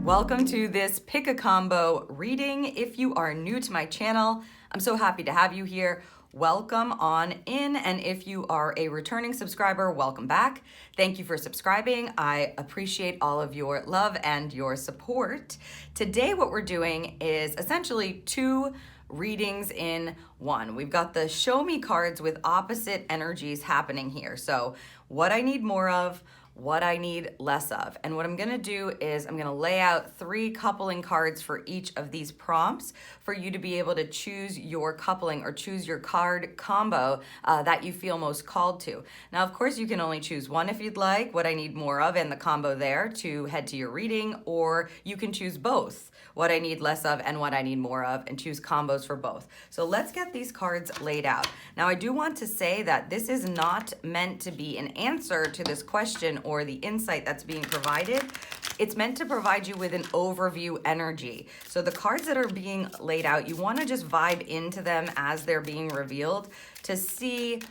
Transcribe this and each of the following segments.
Welcome to this Pick a Combo reading. If you are new to my channel, I'm so happy to have you here. Welcome on in, and if you are a returning subscriber, welcome back. Thank you for subscribing. I appreciate all of your love and your support. Today what we're doing is essentially two readings in one. We've got the show me cards with opposite energies happening here. So what I need more of, what I need less of. And what I'm gonna do is I'm gonna lay out 3 coupling cards for each of these prompts for you to be able to choose your coupling or choose your card combo that you feel most called to. Now, of course, you can only choose one if you'd like, what I need more of and the combo there to head to your reading, or you can choose both, what I need less of and what I need more of, and choose combos for both. So let's get these cards laid out. Now, I do want to say that this is not meant to be an answer to this question or the insight that's being provided. It's meant to provide you with an overview energy. So the cards that are being laid out, you want to just vibe into them as they're being revealed to see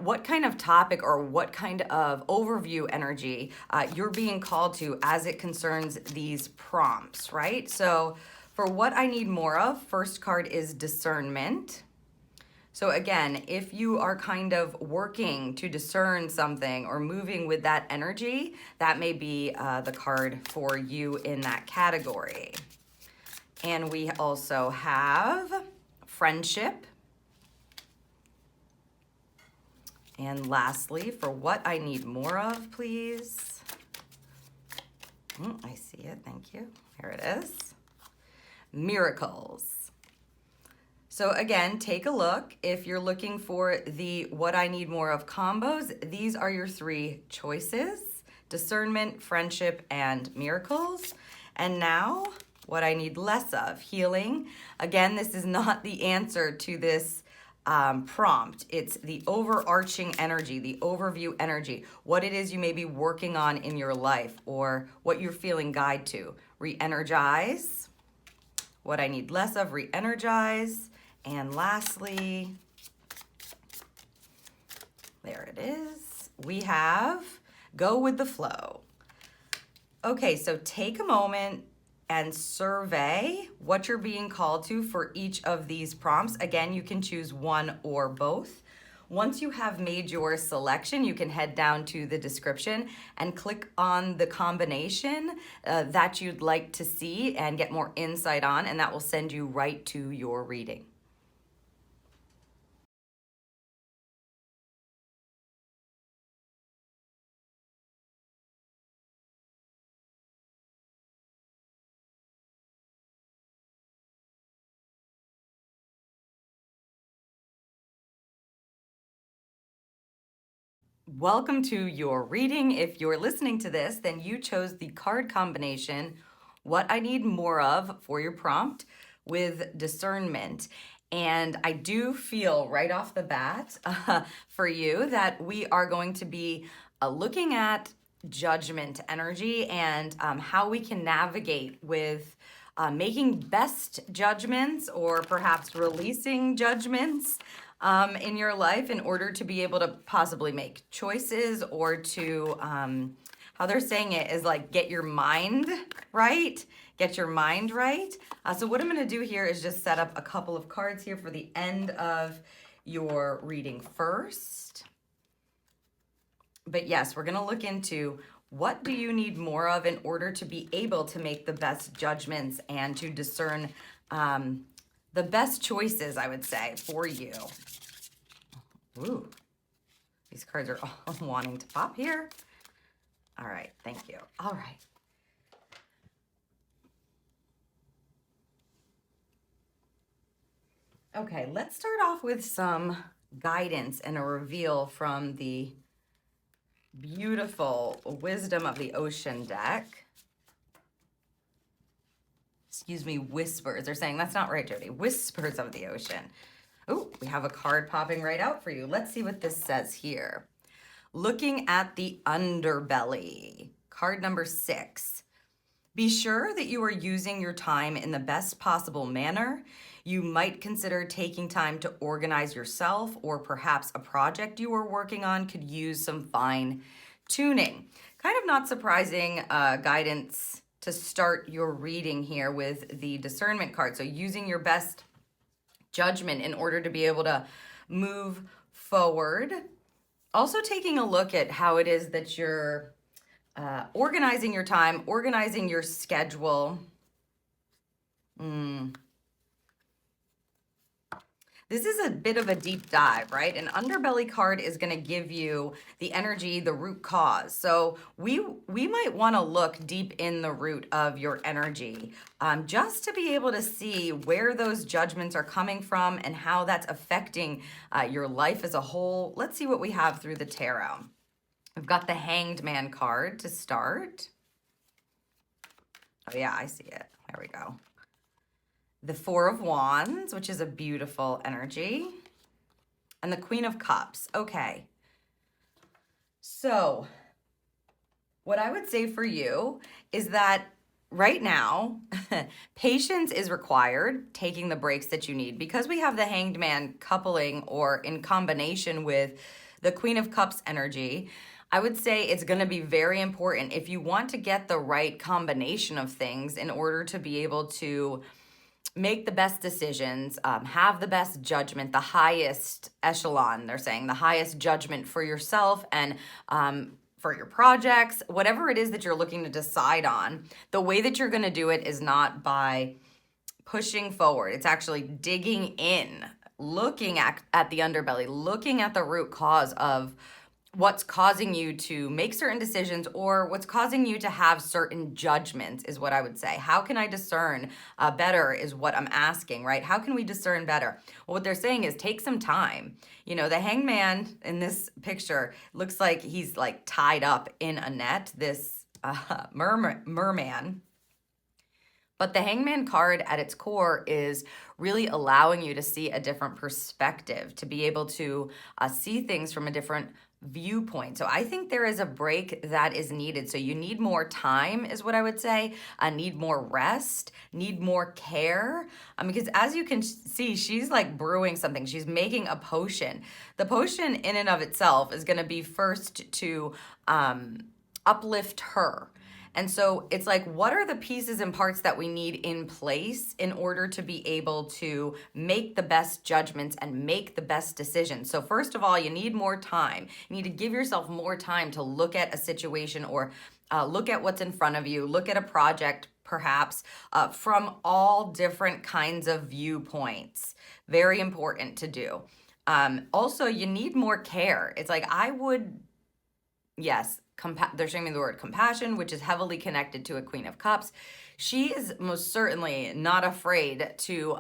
what kind of topic or what kind of overview energy you're being called to as it concerns these prompts, right? So for what I need more of, first card is Discernment. So again, if you are kind of working to discern something or moving with that energy, that may be the card for you in that category. And we also have Friendship. And lastly, for what I need more of, please. I see it, thank you. Here it is. Miracles. So again, take a look. If you're looking for the what I need more of combos, these are your 3 choices: Discernment, Friendship, and Miracles. And now, what I need less of, Healing. Again, this is not the answer to this prompt. It's the overarching energy, the overview energy, what it is you may be working on in your life or what you're feeling guide to. Re-Energize. What I need less of, Re-Energize. And lastly, there it is, we have Go with the Flow. Okay, so take a moment and survey what you're being called to for each of these prompts. Again, you can choose one or both. Once you have made your selection, you can head down to the description and click on the combination that you'd like to see and get more insight on, and that will send you right to your reading. Welcome to your reading. If you're listening to this, then you chose the card combination, What I Need More Of, for your prompt with Discernment. And I do feel right off the bat for you that we are going to be looking at judgment energy and how we can navigate with making best judgments or perhaps releasing judgments in your life in order to be able to possibly make choices or to, how they're saying it is like, get your mind right. Get your mind right. So what I'm going to do here is just set up a couple of cards here for the end of your reading first. But yes, we're going to look into what do you need more of in order to be able to make the best judgments and to discern the best choices, I would say, for you. Ooh, these cards are all wanting to pop here. All right, thank you. All right. Okay, let's start off with some guidance and a reveal from the beautiful Wisdom of the Ocean deck. Excuse me, Whispers. They're saying that's not right, Jody. Whispers of the Ocean. Oh, we have a card popping right out for you. Let's see what this says here. Looking at the underbelly. Card number 6. Be sure that you are using your time in the best possible manner. You might consider taking time to organize yourself, or perhaps a project you are working on could use some fine tuning. Kind of not surprising guidance to start your reading here with the Discernment card. So using your best judgment in order to be able to move forward. Also taking a look at how it is that you're organizing your time, organizing your schedule. This is a bit of a deep dive, right? An underbelly card is going to give you the energy, the root cause. So we might want to look deep in the root of your energy just to be able to see where those judgments are coming from and how that's affecting your life as a whole. Let's see what we have through the tarot. We've got the Hanged Man card to start. Oh yeah, I see it. There we go. The Four of Wands, which is a beautiful energy. And the Queen of Cups. Okay. So what I would say for you is that right now, patience is required, taking the breaks that you need. Because we have the Hanged Man coupling or in combination with the Queen of Cups energy, I would say it's going to be very important if you want to get the right combination of things in order to be able to make the best decisions, have the best judgment, the highest echelon, they're saying, the highest judgment for yourself and for your projects, whatever it is that you're looking to decide on. The way that you're going to do it is not by pushing forward. It's actually digging in, looking at the underbelly, looking at the root cause of what's causing you to make certain decisions or what's causing you to have certain judgments is what I would say. How can I discern better is what I'm asking, right? How can we discern better? Well, what they're saying is take some time. You know, the hangman in this picture looks like he's like tied up in a net, this merman. But the Hangman card at its core is really allowing you to see a different perspective, to be able to see things from a different viewpoint. So I think there is a break that is needed. So you need more time is what I would say. Need more rest, need more care. Because as you can see, she's like brewing something. She's making a potion. The potion in and of itself is going to be first to uplift her. And so it's like, what are the pieces and parts that we need in place in order to be able to make the best judgments and make the best decisions? So first of all, you need more time. You need to give yourself more time to look at a situation or look at what's in front of you, look at a project perhaps from all different kinds of viewpoints. Very important to do. Also, you need more care. It's like yes, they're showing me the word compassion, which is heavily connected to a Queen of Cups. She is most certainly not afraid to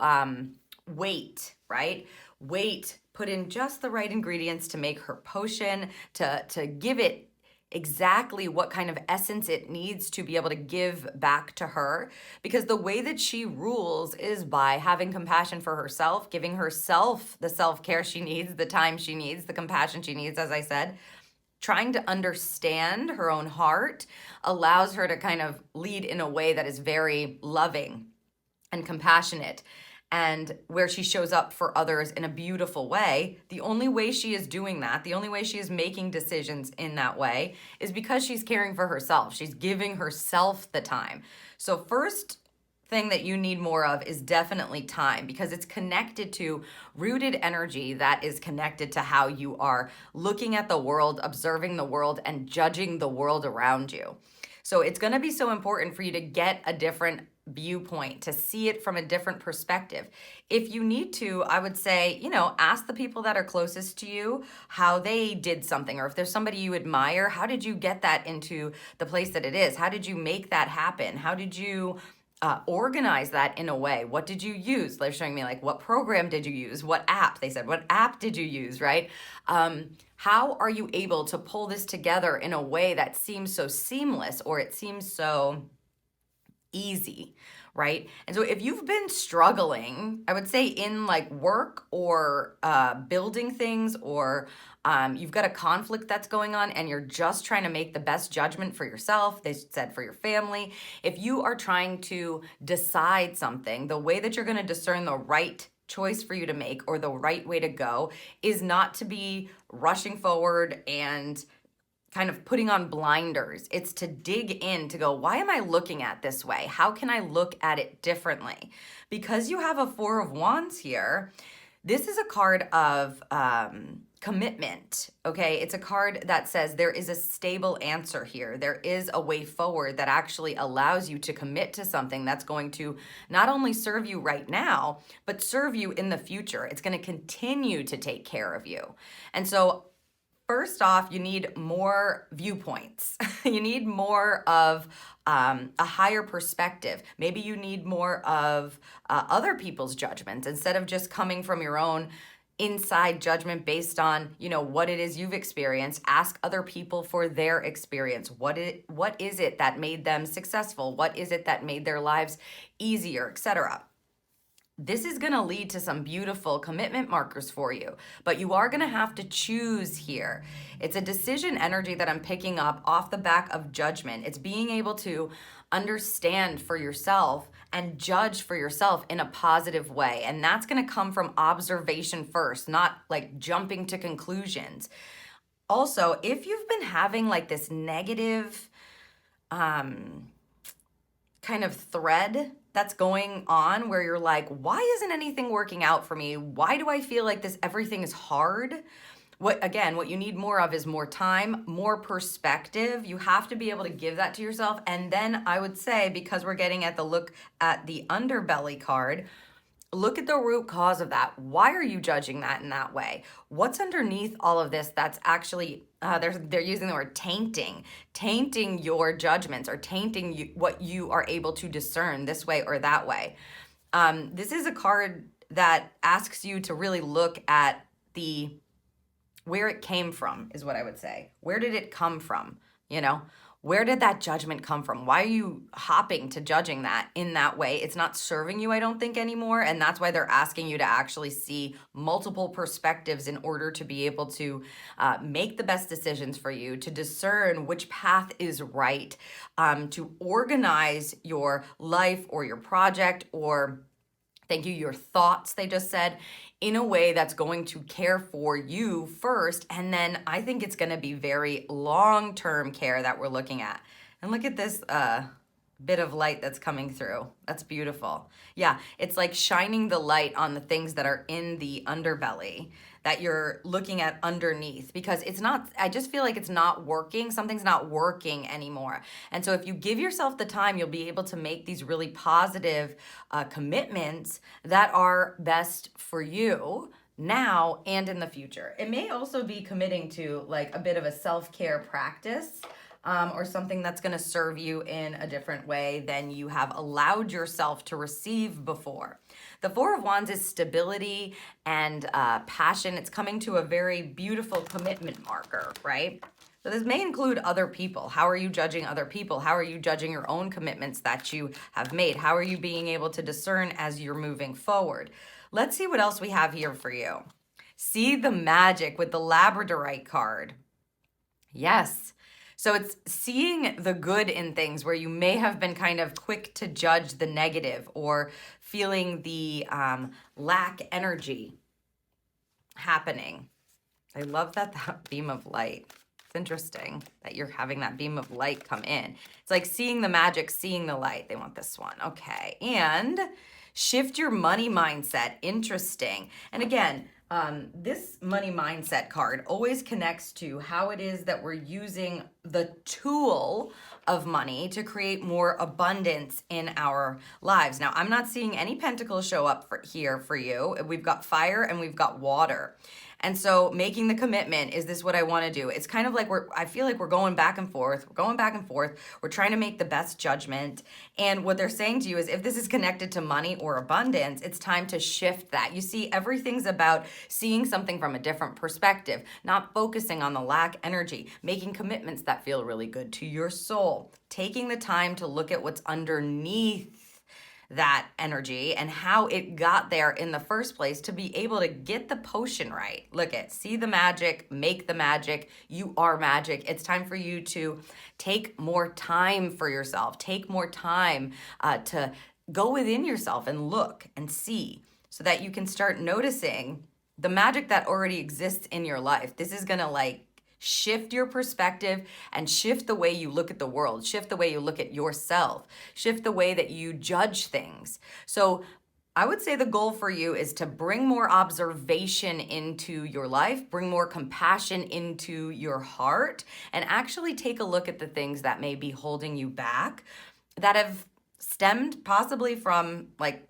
wait, right? Wait, put in just the right ingredients to make her potion, to give it exactly what kind of essence it needs to be able to give back to her. Because the way that she rules is by having compassion for herself, giving herself the self-care she needs, the time she needs, the compassion she needs, as I said. Trying to understand her own heart allows her to kind of lead in a way that is very loving and compassionate, and where she shows up for others in a beautiful way. The only way she is doing that, the only way she is making decisions in that way is because she's caring for herself. She's giving herself the time. So first thing that you need more of is definitely time, because it's connected to rooted energy that is connected to how you are looking at the world, observing the world, and judging the world around you. So it's going to be so important for you to get a different viewpoint, to see it from a different perspective. If you need to, I would say, ask the people that are closest to you how they did something, or if there's somebody you admire, how did you get that into the place that it is? How did you make that happen? How did you organize that in a way? What did you use? They're showing me like, what program did you use? What app? They said, what app did you use, right? How are you able to pull this together in a way that seems so seamless, or it seems so easy, right? And so if you've been struggling, I would say in like work or building things, or you've got a conflict that's going on and you're just trying to make the best judgment for yourself, they said for your family. If you are trying to decide something, the way that you're going to discern the right choice for you to make or the right way to go is not to be rushing forward and kind of putting on blinders. It's to dig in, to go, why am I looking at this way? How can I look at it differently? Because you have a Four of Wands here, this is a card of commitment, okay? It's a card that says there is a stable answer here. There is a way forward that actually allows you to commit to something that's going to not only serve you right now, but serve you in the future. It's going to continue to take care of you. And so first off, you need more viewpoints. You need more of a higher perspective. Maybe you need more of other people's judgments instead of just coming from your own inside judgment based on, you know, what it is you've experienced. Ask other people for their experience. What is it that made them successful? What is it that made their lives easier, etc. This is going to lead to some beautiful commitment markers for you, but you are going to have to choose here. It's a decision energy that I'm picking up off the back of judgment. It's being able to understand for yourself and judge for yourself in a positive way. And that's going to come from observation first, not like jumping to conclusions. Also, if you've been having like this negative kind of thread that's going on where you're like, why isn't anything working out for me? Why do I feel like everything is hard? What you need more of is more time, more perspective. You have to be able to give that to yourself. And then I would say, because we're getting at the look at the underbelly card, look at the root cause of that. Why are you judging that in that way? What's underneath all of this that's actually, they're using the word tainting your judgments or tainting what you are able to discern this way or that way. This is a card that asks you to really look at where it came from, is what I would say. Where did it come from? You know, where did that judgment come from? Why are you hopping to judging that in that way? It's not serving you, I don't think, anymore. And that's why they're asking you to actually see multiple perspectives in order to be able to make the best decisions for you, to discern which path is right, to organize your life or your project or your thoughts, they just said, in a way that's going to care for you first. And then I think it's going to be very long-term care that we're looking at. And look at this bit of light that's coming through. That's beautiful. Yeah, it's like shining the light on the things that are in the underbelly that you're looking at underneath, because it's not, I just feel like it's not working. Something's not working anymore. And so if you give yourself the time, you'll be able to make these really positive commitments that are best for you now and in the future. It may also be committing to like a bit of a self-care practice, or something that's going to serve you in a different way than you have allowed yourself to receive before. The Four of Wands is stability and passion. It's coming to a very beautiful commitment marker, right? So this may include other people. How are you judging other people? How are you judging your own commitments that you have made? How are you being able to discern as you're moving forward? Let's see what else we have here for you. See the magic with the Labradorite card. Yes. So it's seeing the good in things where you may have been kind of quick to judge the negative or feeling the lack energy happening. I love that beam of light. It's interesting that you're having that beam of light come in. It's like seeing the magic, seeing the light. They want this one. Okay. And shift your money mindset. Interesting. And again, this money mindset card always connects to how it is that we're using the tool of money to create more abundance in our lives. Now, I'm not seeing any pentacles show up here for you. We've got fire and we've got water. And so making the commitment, is this what I want to do? It's kind of like I feel like we're going back and forth. We're going back and forth. We're trying to make the best judgment. And what they're saying to you is if this is connected to money or abundance, it's time to shift that. You see, everything's about seeing something from a different perspective, not focusing on the lack energy, making commitments that feel really good to your soul, taking the time to look at what's underneath that energy and how it got there in the first place to be able to get the potion right. See the magic, make the magic. You are magic. It's time for you to take more time for yourself. Take more time to go within yourself and look and see so that you can start noticing the magic that already exists in your life. This is going to Shift your perspective and shift the way you look at the world, shift the way you look at yourself, shift the way that you judge things. So I would say the goal for you is to bring more observation into your life, bring more compassion into your heart, and actually take a look at the things that may be holding you back that have stemmed possibly from like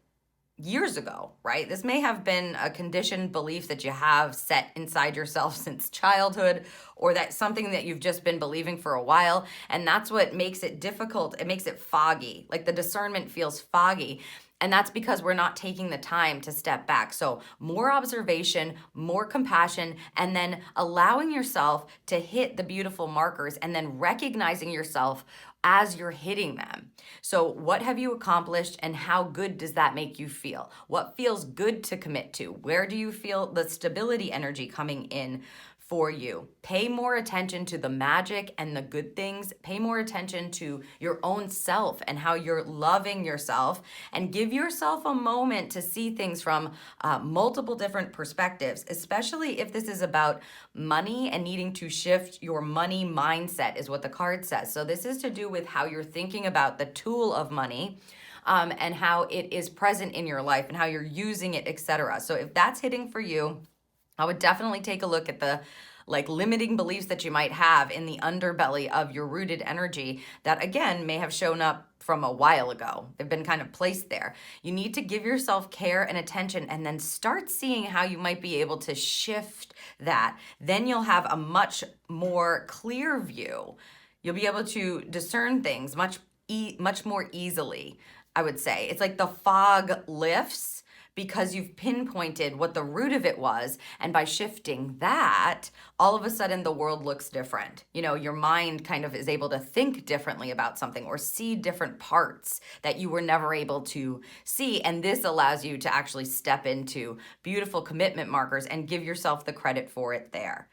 years ago, right? This may have been a conditioned belief that you have set inside yourself since childhood, or that's something that you've just been believing for a while. And that's what makes it difficult. It makes it foggy. Like the discernment feels foggy. And that's because we're not taking the time to step back. So more observation, more compassion, and then allowing yourself to hit the beautiful markers and then recognizing yourself as you're hitting them. So what have you accomplished and how good does that make you feel? What feels good to commit to? Where do you feel the stability energy coming in for you? Pay more attention to the magic and the good things. Pay more attention to your own self and how you're loving yourself, and give yourself a moment to see things from multiple different perspectives, especially if this is about money and needing to shift your money mindset is what the card says. So this is to do with how you're thinking about the tool of money, and how it is present in your life and how you're using it, etc. So if that's hitting for you, I would definitely take a look at the limiting beliefs that you might have in the underbelly of your rooted energy that, again, may have shown up from a while ago. They've been kind of placed there. You need to give yourself care and attention and then start seeing how you might be able to shift that. Then you'll have a much more clear view. You'll be able to discern things much more easily, I would say. It's like the fog lifts because you've pinpointed what the root of it was. And by shifting that, all of a sudden the world looks different. You know, your mind kind of is able to think differently about something or see different parts that you were never able to see. And this allows you to actually step into beautiful commitment markers and give yourself the credit for it there.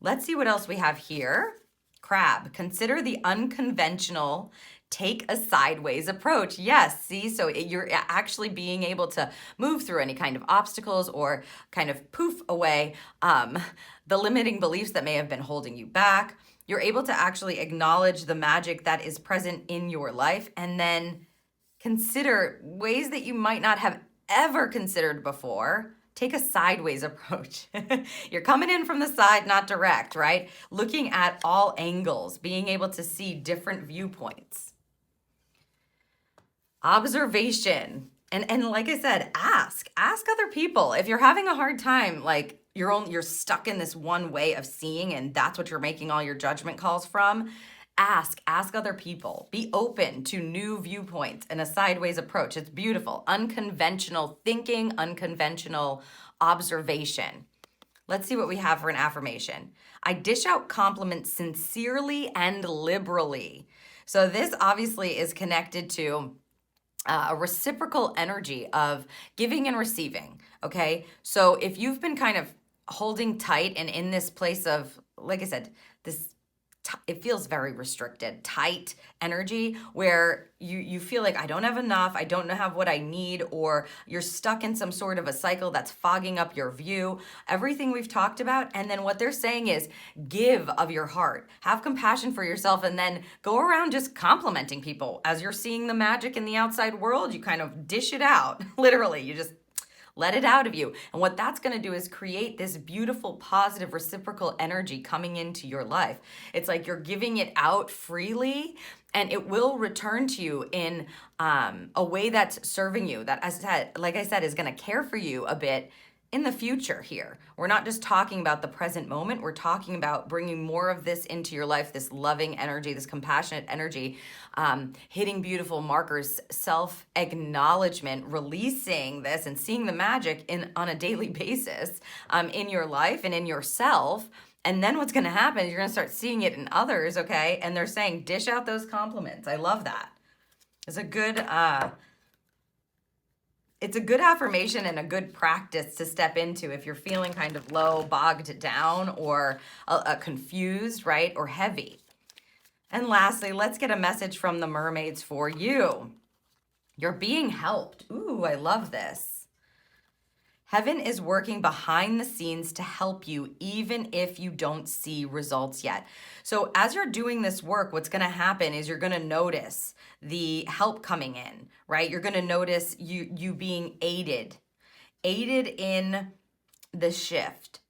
Let's see what else we have here. Crab, consider the unconventional, take a sideways approach. Yes, see, so you're actually being able to move through any kind of obstacles or kind of poof away the limiting beliefs that may have been holding you back. You're able to actually acknowledge the magic that is present in your life and then consider ways that you might not have ever considered before. Take a sideways approach. You're coming in from the side, not direct, right? Looking at all angles, being able to see different viewpoints. Observation. And like I said, ask other people. If you're having a hard time, like you're stuck in this one way of seeing and that's what you're making all your judgment calls from, ask other people. Be open to new viewpoints and a sideways approach. It's beautiful. Unconventional thinking, unconventional observation. Let's see what we have for an affirmation. I dish out compliments sincerely and liberally. So this obviously is connected to a reciprocal energy of giving and receiving, okay? So if you've been kind of holding tight and in this place of, like I said, it feels very restricted, tight energy where you feel like I don't have enough, I don't have what I need, or you're stuck in some sort of a cycle that's fogging up your view. Everything we've talked about, and then what they're saying is give of your heart, have compassion for yourself, and then go around just complimenting people. As you're seeing the magic in the outside world, you kind of dish it out. Literally, you just let it out of you. And what that's going to do is create this beautiful, positive, reciprocal energy coming into your life. It's like you're giving it out freely and it will return to you in a way that's serving you, that, like I said, is going to care for you a bit in the future here. We're not just talking about the present moment. We're talking about bringing more of this into your life, this loving energy, this compassionate energy, hitting beautiful markers, self-acknowledgement, releasing this and seeing the magic on a daily basis in your life and in yourself. And then what's going to happen is you're going to start seeing it in others, okay? And they're saying, dish out those compliments. I love that. It's a good... It's a good affirmation and a good practice to step into if you're feeling kind of low, bogged down, or confused, right? Or heavy. And lastly, let's get a message from the mermaids for you. You're being helped. Ooh, I love this. Heaven is working behind the scenes to help you, even if you don't see results yet. So as you're doing this work, what's going to happen is you're going to notice the help coming in, right? You're going to notice you being aided in the shift.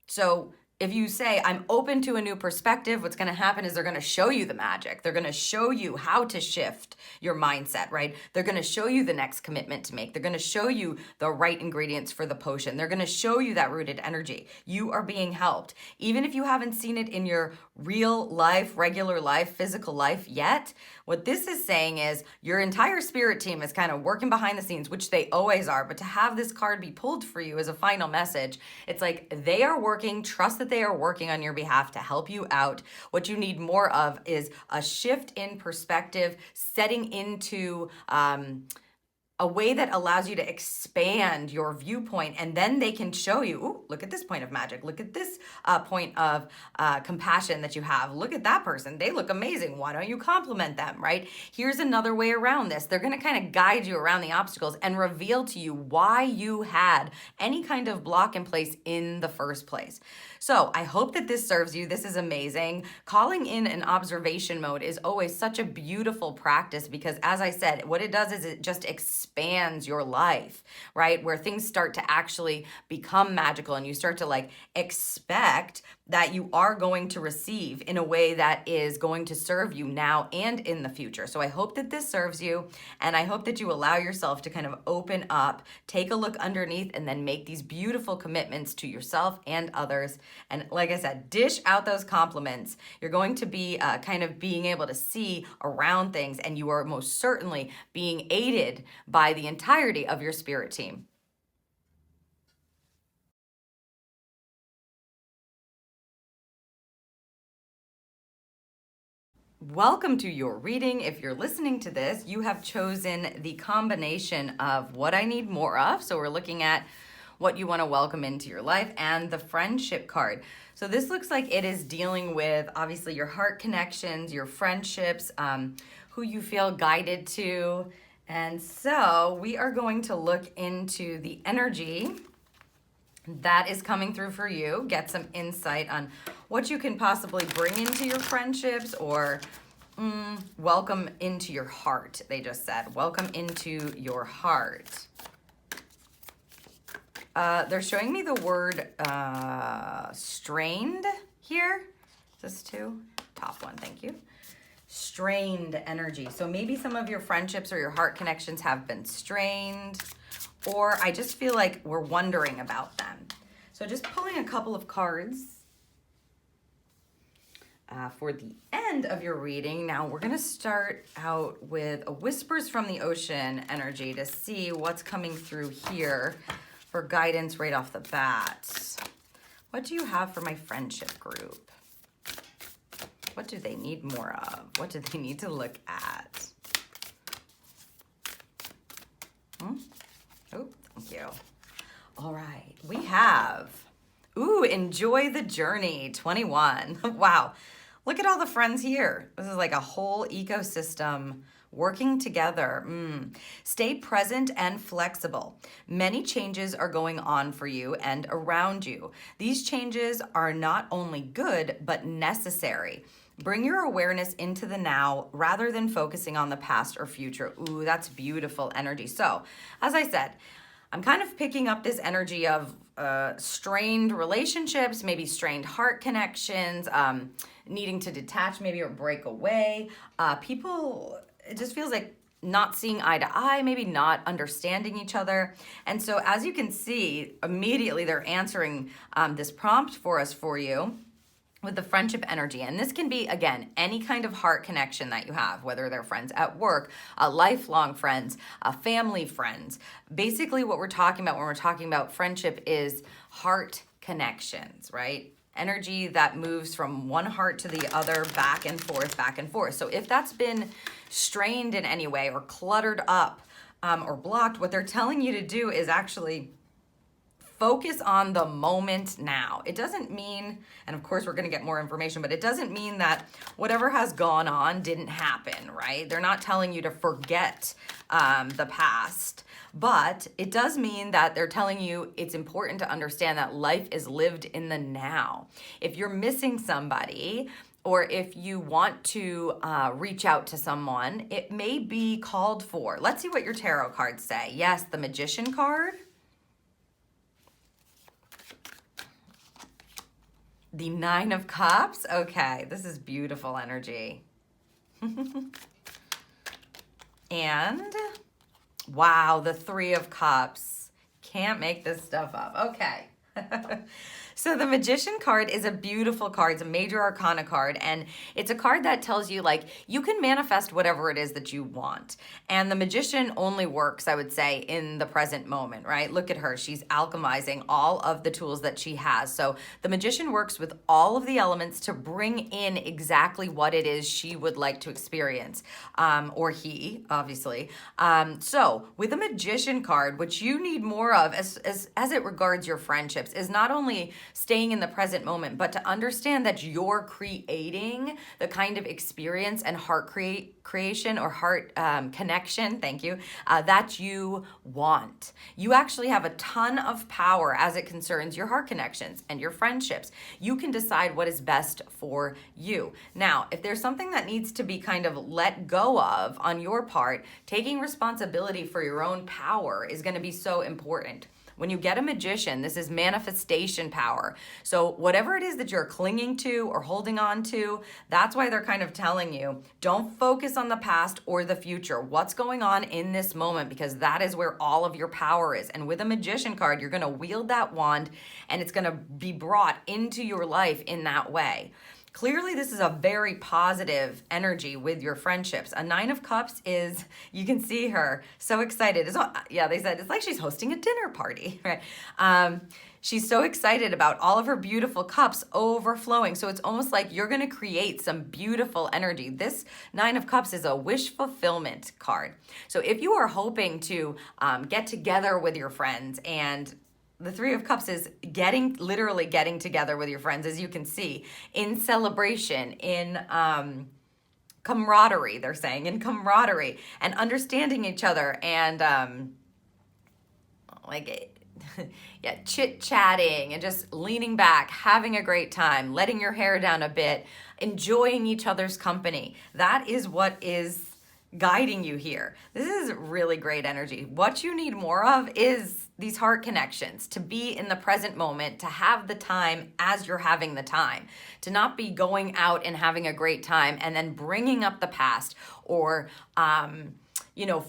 So if you say, I'm open to a new perspective, what's going to happen is they're going to show you the magic. They're going to show you how to shift your mindset, right? They're going to show you the next commitment to make. They're going to show you the right ingredients for the potion. They're going to show you that rooted energy. You are being helped. Even if you haven't seen it in your real life, regular life, physical life yet, what this is saying is your entire spirit team is kind of working behind the scenes, which they always are. But to have this card be pulled for you as a final message, it's like they are working, trust that they are working on your behalf to help you out. What you need more of is a shift in perspective, setting into a way that allows you to expand your viewpoint, and then they can show you, ooh, look at this point of magic. Look at this point of compassion that you have. Look at that person. They look amazing. Why don't you compliment them, right? Here's another way around this. They're going to kind of guide you around the obstacles and reveal to you why you had any kind of block in place in the first place. So I hope that this serves you. This is amazing. Calling in an observation mode is always such a beautiful practice because, as I said, what it does is it just expands your life, right? Where things start to actually become magical and you start to like expect that you are going to receive in a way that is going to serve you now and in the future. So I hope that this serves you, and I hope that you allow yourself to kind of open up, take a look underneath, and then make these beautiful commitments to yourself and others. And like I said, dish out those compliments. You're going to be kind of being able to see around things, and you are most certainly being aided by the entirety of your spirit team. Welcome to your reading. If you're listening to this, you have chosen the combination of what I need more of. So we're looking at what you want to welcome into your life and the friendship card. So this looks like it is dealing with obviously your heart connections, your friendships, who you feel guided to. And so we are going to look into the energy that is coming through for you, get some insight on what you can possibly bring into your friendships or welcome into your heart. They just said, welcome into your heart. They're showing me the word strained here. Is this two? Top one, thank you. Strained energy. So maybe some of your friendships or your heart connections have been strained, or I just feel like we're wondering about them. So just pulling a couple of cards for the end of your reading. Now we're going to start out with a Whispers from the Ocean energy to see what's coming through here for guidance right off the bat. What do you have for my friendship group? What do they need more of? What do they need to look at? Oh, thank you. All right, we have, enjoy the journey, 21. Wow, look at all the friends here. This is like a whole ecosystem working together. Stay present and flexible. Many changes are going on for you and around you. These changes are not only good, but necessary. Bring your awareness into the now rather than focusing on the past or future. Ooh, that's beautiful energy. So, as I said, I'm kind of picking up this energy of strained relationships, maybe strained heart connections, needing to detach maybe or break away. People, it just feels like not seeing eye to eye, maybe not understanding each other. And so as you can see, immediately they're answering this prompt for you with the friendship energy. And this can be, again, any kind of heart connection that you have, whether they're friends at work, lifelong friends, family friends. Basically what we're talking about when we're talking about friendship is heart connections, right? Energy that moves from one heart to the other, back and forth, back and forth. So if that's been strained in any way or cluttered up or blocked, what they're telling you to do is actually focus on the moment now. It doesn't mean, and of course we're going to get more information, but it doesn't mean that whatever has gone on didn't happen, right? They're not telling you to forget the past, but it does mean that they're telling you it's important to understand that life is lived in the now. If you're missing somebody, or if you want to reach out to someone, it may be called for. Let's see what your tarot cards say. Yes, the Magician card. The Nine of Cups. Okay, this is beautiful energy. And wow, the Three of Cups. Can't make this stuff up. Okay. So the Magician card is a beautiful card. It's a major arcana card, and it's a card that tells you, like, you can manifest whatever it is that you want. And the Magician only works, I would say, in the present moment, right? Look at her. She's alchemizing all of the tools that she has. So the Magician works with all of the elements to bring in exactly what it is she would like to experience, or he, obviously. So with a Magician card, what you need more of as it regards your friendships is not only staying in the present moment, but to understand that you're creating the kind of experience and heart creation or heart connection, thank you, that you want. You actually have a ton of power as it concerns your heart connections and your friendships. You can decide what is best for you. Now, if there's something that needs to be kind of let go of on your part, taking responsibility for your own power is going to be so important. When you get a Magician, this is manifestation power. So whatever it is that you're clinging to or holding on to, that's why they're kind of telling you, don't focus on the past or the future. What's going on in this moment? Because that is where all of your power is. And with a Magician card, you're going to wield that wand and it's going to be brought into your life in that way. Clearly, this is a very positive energy with your friendships. A Nine of Cups is, you can see her so excited. Yeah, they said it's like she's hosting a dinner party, right? She's so excited about all of her beautiful cups overflowing. So it's almost like you're going to create some beautiful energy. This Nine of Cups is a wish fulfillment card. So if you are hoping to get together with your friends, and the Three of Cups is literally getting together with your friends, as you can see, in celebration, in camaraderie, they're saying, in camaraderie, and understanding each other, and yeah, chit-chatting, and just leaning back, having a great time, letting your hair down a bit, enjoying each other's company. That is what is guiding you here. This is really great energy. What you need more of is these heart connections, to be in the present moment, to have the time as you're having the time, to not be going out and having a great time and then bringing up the past, or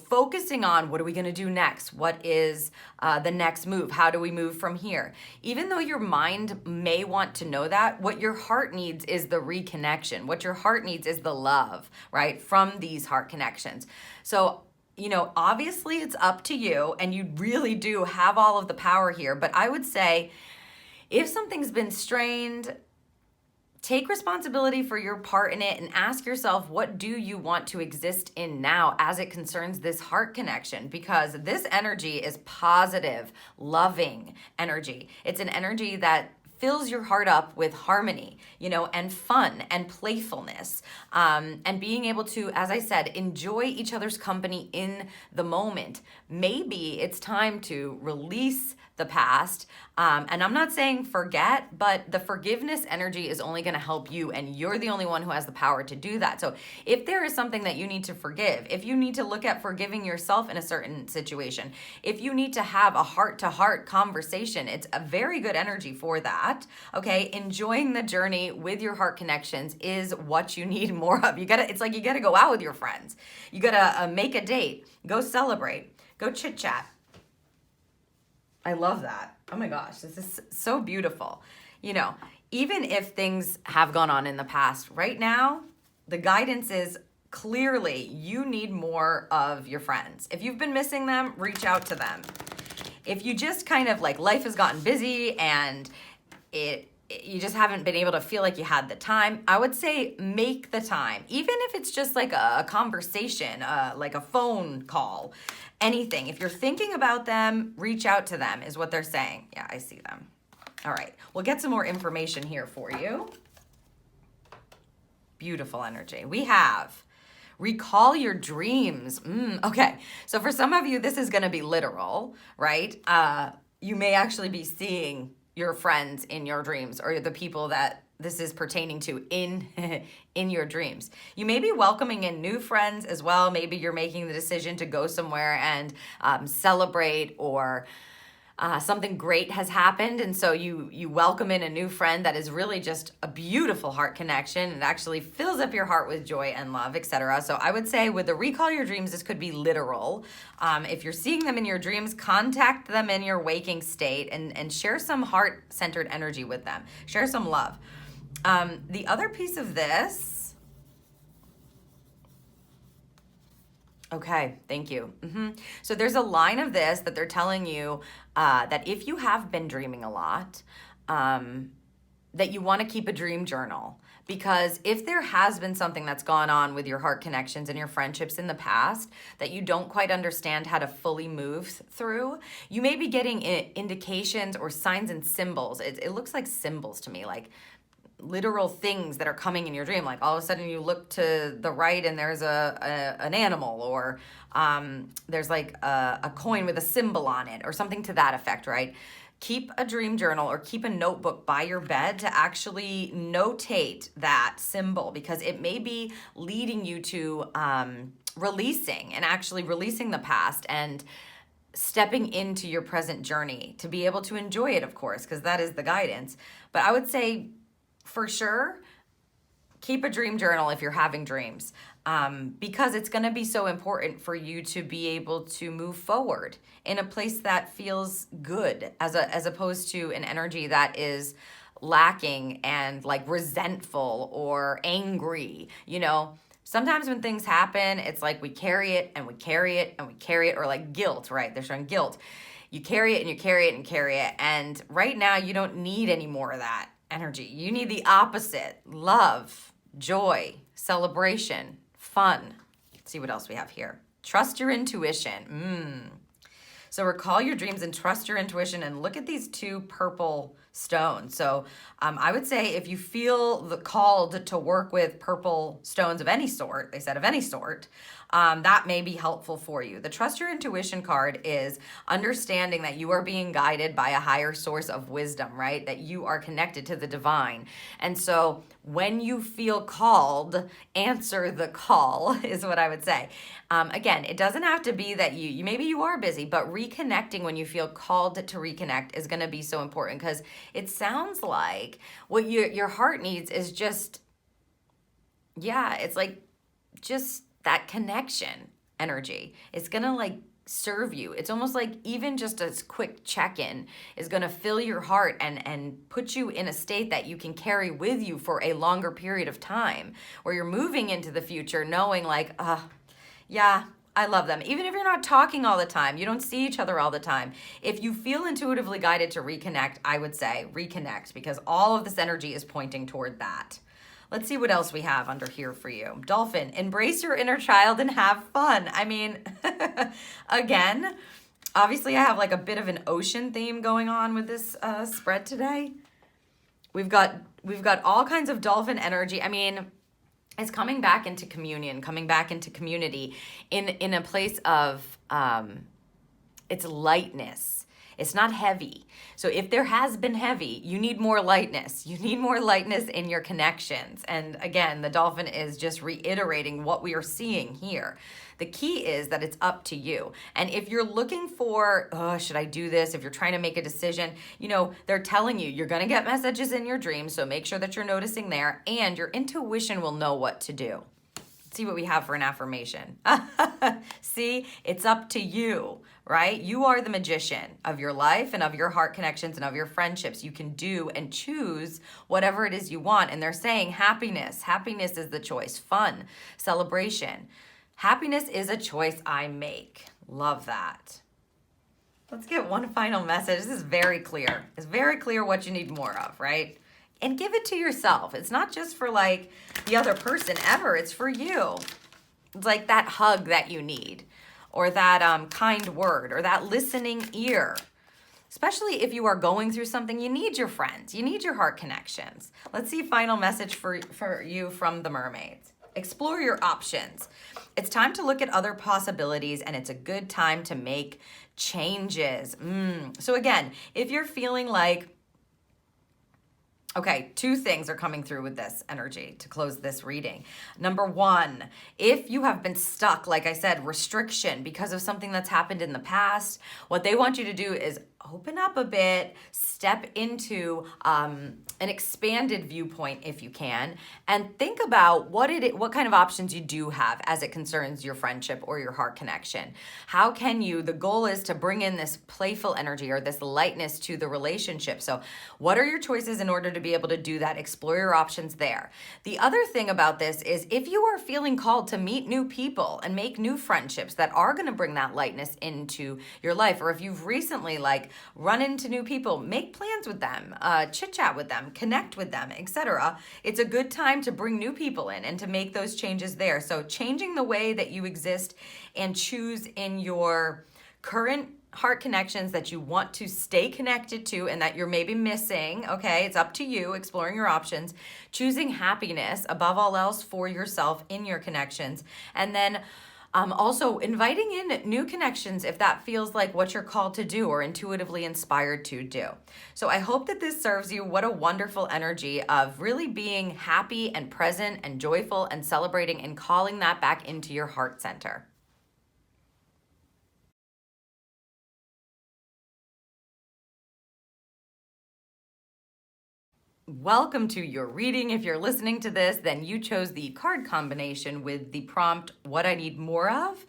focusing on what are we going to do next? What is the next move? How do we move from here? Even though your mind may want to know that, what your heart needs is the reconnection. What your heart needs is the love, right? From these heart connections. So, obviously it's up to you, and you really do have all of the power here. But I would say if something's been strained, take responsibility for your part in it and ask yourself, what do you want to exist in now as it concerns this heart connection? Because this energy is positive, loving energy. It's an energy that fills your heart up with harmony, and fun and playfulness, and being able to, as I said, enjoy each other's company in the moment. Maybe it's time to release the past. And I'm not saying forget, but the forgiveness energy is only going to help you, and you're the only one who has the power to do that. So if there is something that you need to forgive, if you need to look at forgiving yourself in a certain situation, if you need to have a heart-to-heart conversation, it's a very good energy for that. Okay, enjoying the journey with your heart connections is what you need more of. It's like you gotta go out with your friends. You gotta make a date, go celebrate, go chit-chat. I love that. Oh my gosh, this is so beautiful. Even if things have gone on in the past, right now, the guidance is clearly you need more of your friends. If you've been missing them, reach out to them. If you just kind of life has gotten busy and it you just haven't been able to feel like you had the time, I would say make the time. Even if it's just like a conversation, like a phone call, anything. If you're thinking about them, reach out to them is what they're saying. Yeah, I see them. All right, we'll get some more information here for you. Beautiful energy. We have recall your dreams. Okay, so for some of you, this is going to be literal, right? You may actually be seeing your friends in your dreams, or the people that this is pertaining to in in your dreams. You may be welcoming in new friends as well. Maybe you're making the decision to go somewhere and celebrate, or something great has happened, and so you welcome in a new friend that is really just a beautiful heart connection. It actually fills up your heart with joy and love, etc. So I would say with the recall your dreams, this could be literal. If you're seeing them in your dreams, contact them in your waking state and share some heart-centered energy with them. Share some love. The other piece of this, okay, thank you. So there's a line of this that they're telling you that if you have been dreaming a lot, that you want to keep a dream journal. Because if there has been something that's gone on with your heart connections and your friendships in the past that you don't quite understand how to fully move through, you may be getting indications or signs and symbols. It looks like symbols to me, like literal things that are coming in your dream. Like all of a sudden you look to the right and there's an animal, or there's like a coin with a symbol on it, or something to that effect, right? Keep a dream journal or keep a notebook by your bed to actually notate that symbol, because it may be leading you to releasing the past and stepping into your present journey to be able to enjoy it, of course, because that is the guidance. But I would say, for sure, keep a dream journal if you're having dreams, because it's going to be so important for you to be able to move forward in a place that feels good, as opposed to an energy that is lacking and like resentful or angry. You know, sometimes when things happen, it's like we carry it and we carry it and we carry it, or like guilt, right? They're showing guilt. You carry it and you carry it and carry it. And right now you don't need any more of that energy. You need the opposite: love, joy, celebration, fun. Let's see what else we have here. Trust your intuition. So recall your dreams and trust your intuition, and look at these two purple stones. So I would say if you feel called to work with purple stones of any sort, they said of any sort, that may be helpful for you. The Trust Your Intuition card is understanding that you are being guided by a higher source of wisdom, right? That you are connected to the divine. And so when you feel called, answer the call is what I would say. Again, it doesn't have to be that you maybe you are busy, but reconnecting when you feel called to reconnect is going to be so important, because it sounds like what your heart needs is just, yeah, it's like just that connection energy. It's going to like serve you. It's almost like even just a quick check-in is going to fill your heart and put you in a state that you can carry with you for a longer period of time, where you're moving into the future knowing like, yeah, I love them. Even if you're not talking all the time, you don't see each other all the time. If you feel intuitively guided to reconnect, I would say reconnect, because all of this energy is pointing toward that. Let's see what else we have under here for you. Dolphin, embrace your inner child and have fun. I mean, again, obviously I have like a bit of an ocean theme going on with this spread today. We've got all kinds of dolphin energy. I mean, it's coming back into communion, coming back into community in a place of it's lightness. It's not heavy. So if there has been heavy, you need more lightness. You need more lightness in your connections. And again, the dolphin is just reiterating what we are seeing here. The key is that it's up to you. And if you're looking for, should I do this? If you're trying to make a decision, you know, they're telling you you're going to get messages in your dreams. So make sure that you're noticing there, and your intuition will know what to do. Let's see what we have for an affirmation. See, it's up to you, right? You are the magician of your life and of your heart connections and of your friendships. You can do and choose whatever it is you want. And they're saying happiness. Happiness is the choice. Fun, celebration. Happiness is a choice I make. Love that. Let's get one final message. This is very clear. It's very clear what you need more of, right? and give it to yourself. It's not just for like the other person ever, it's for you. It's like that hug that you need, or that kind word, or that listening ear. Especially if you are going through something, you need your friends, you need your heart connections. Let's see final message for you from the mermaids. Explore your options. It's time to look at other possibilities, and it's a good time to make changes. So again, if you're feeling like, okay, two things are coming through with this energy to close this reading. Number one, if you have been stuck, like I said, restriction because of something that's happened in the past, what they want you to do is open up a bit, step into an expanded viewpoint if you can, and think about what kind of options you do have as it concerns your friendship or your heart connection. How can you, the goal is to bring in this playful energy or this lightness to the relationship. So what are your choices in order to be able to do that? Explore your options there. The other thing about this is if you are feeling called to meet new people and make new friendships that are going to bring that lightness into your life, or if you've recently like run into new people, make plans with them, chit chat with them, connect with them, etc. It's a good time to bring new people in and to make those changes there. So changing the way that you exist and choose in your current heart connections that you want to stay connected to and that you're maybe missing, okay? It's up to you, exploring your options, choosing happiness above all else for yourself in your connections, and then also inviting in new connections if that feels like what you're called to do or intuitively inspired to do. So I hope that this serves you. What a wonderful energy of really being happy and present and joyful and celebrating and calling that back into your heart center. Welcome to your reading. If you're listening to this, then you chose the card combination with the prompt, what I need more of,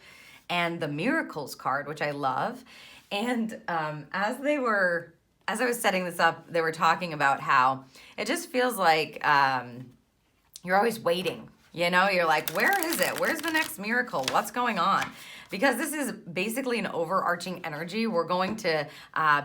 and the miracles card, which I love. And as I was setting this up, they were talking about how it just feels like you're always waiting. You know, you're like, where is it? Where's the next miracle? What's going on? Because this is basically an overarching energy. We're going to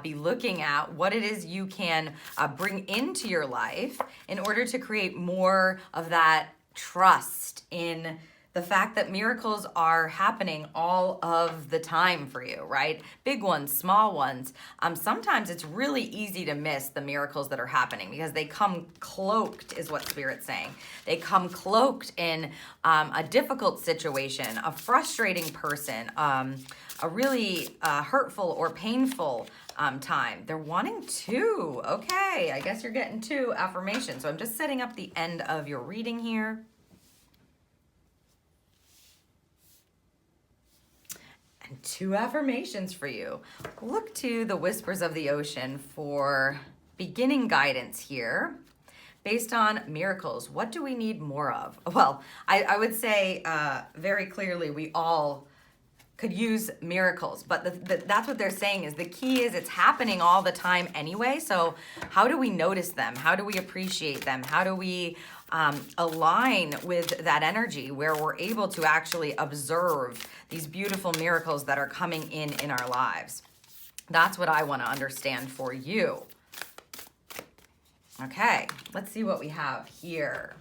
be looking at what it is you can bring into your life in order to create more of that trust in the fact that miracles are happening all of the time for you, right? Big ones, small ones. Sometimes it's really easy to miss the miracles that are happening because they come cloaked, is what Spirit's saying. They come cloaked in a difficult situation, a frustrating person, a really hurtful or painful time. They're wanting two. Okay, I guess you're getting two affirmations. So I'm just setting up the end of your reading here. And two affirmations for you. Look to the whispers of the ocean for beginning guidance here based on miracles. What do we need more of? Well, I would say very clearly we all could use miracles, but that's what they're saying is the key is it's happening all the time anyway. So how do we notice them? How do we appreciate them? How do we align with that energy where we're able to actually observe these beautiful miracles that are coming in our lives? That's what I want to understand for you. Okay, let's see what we have here.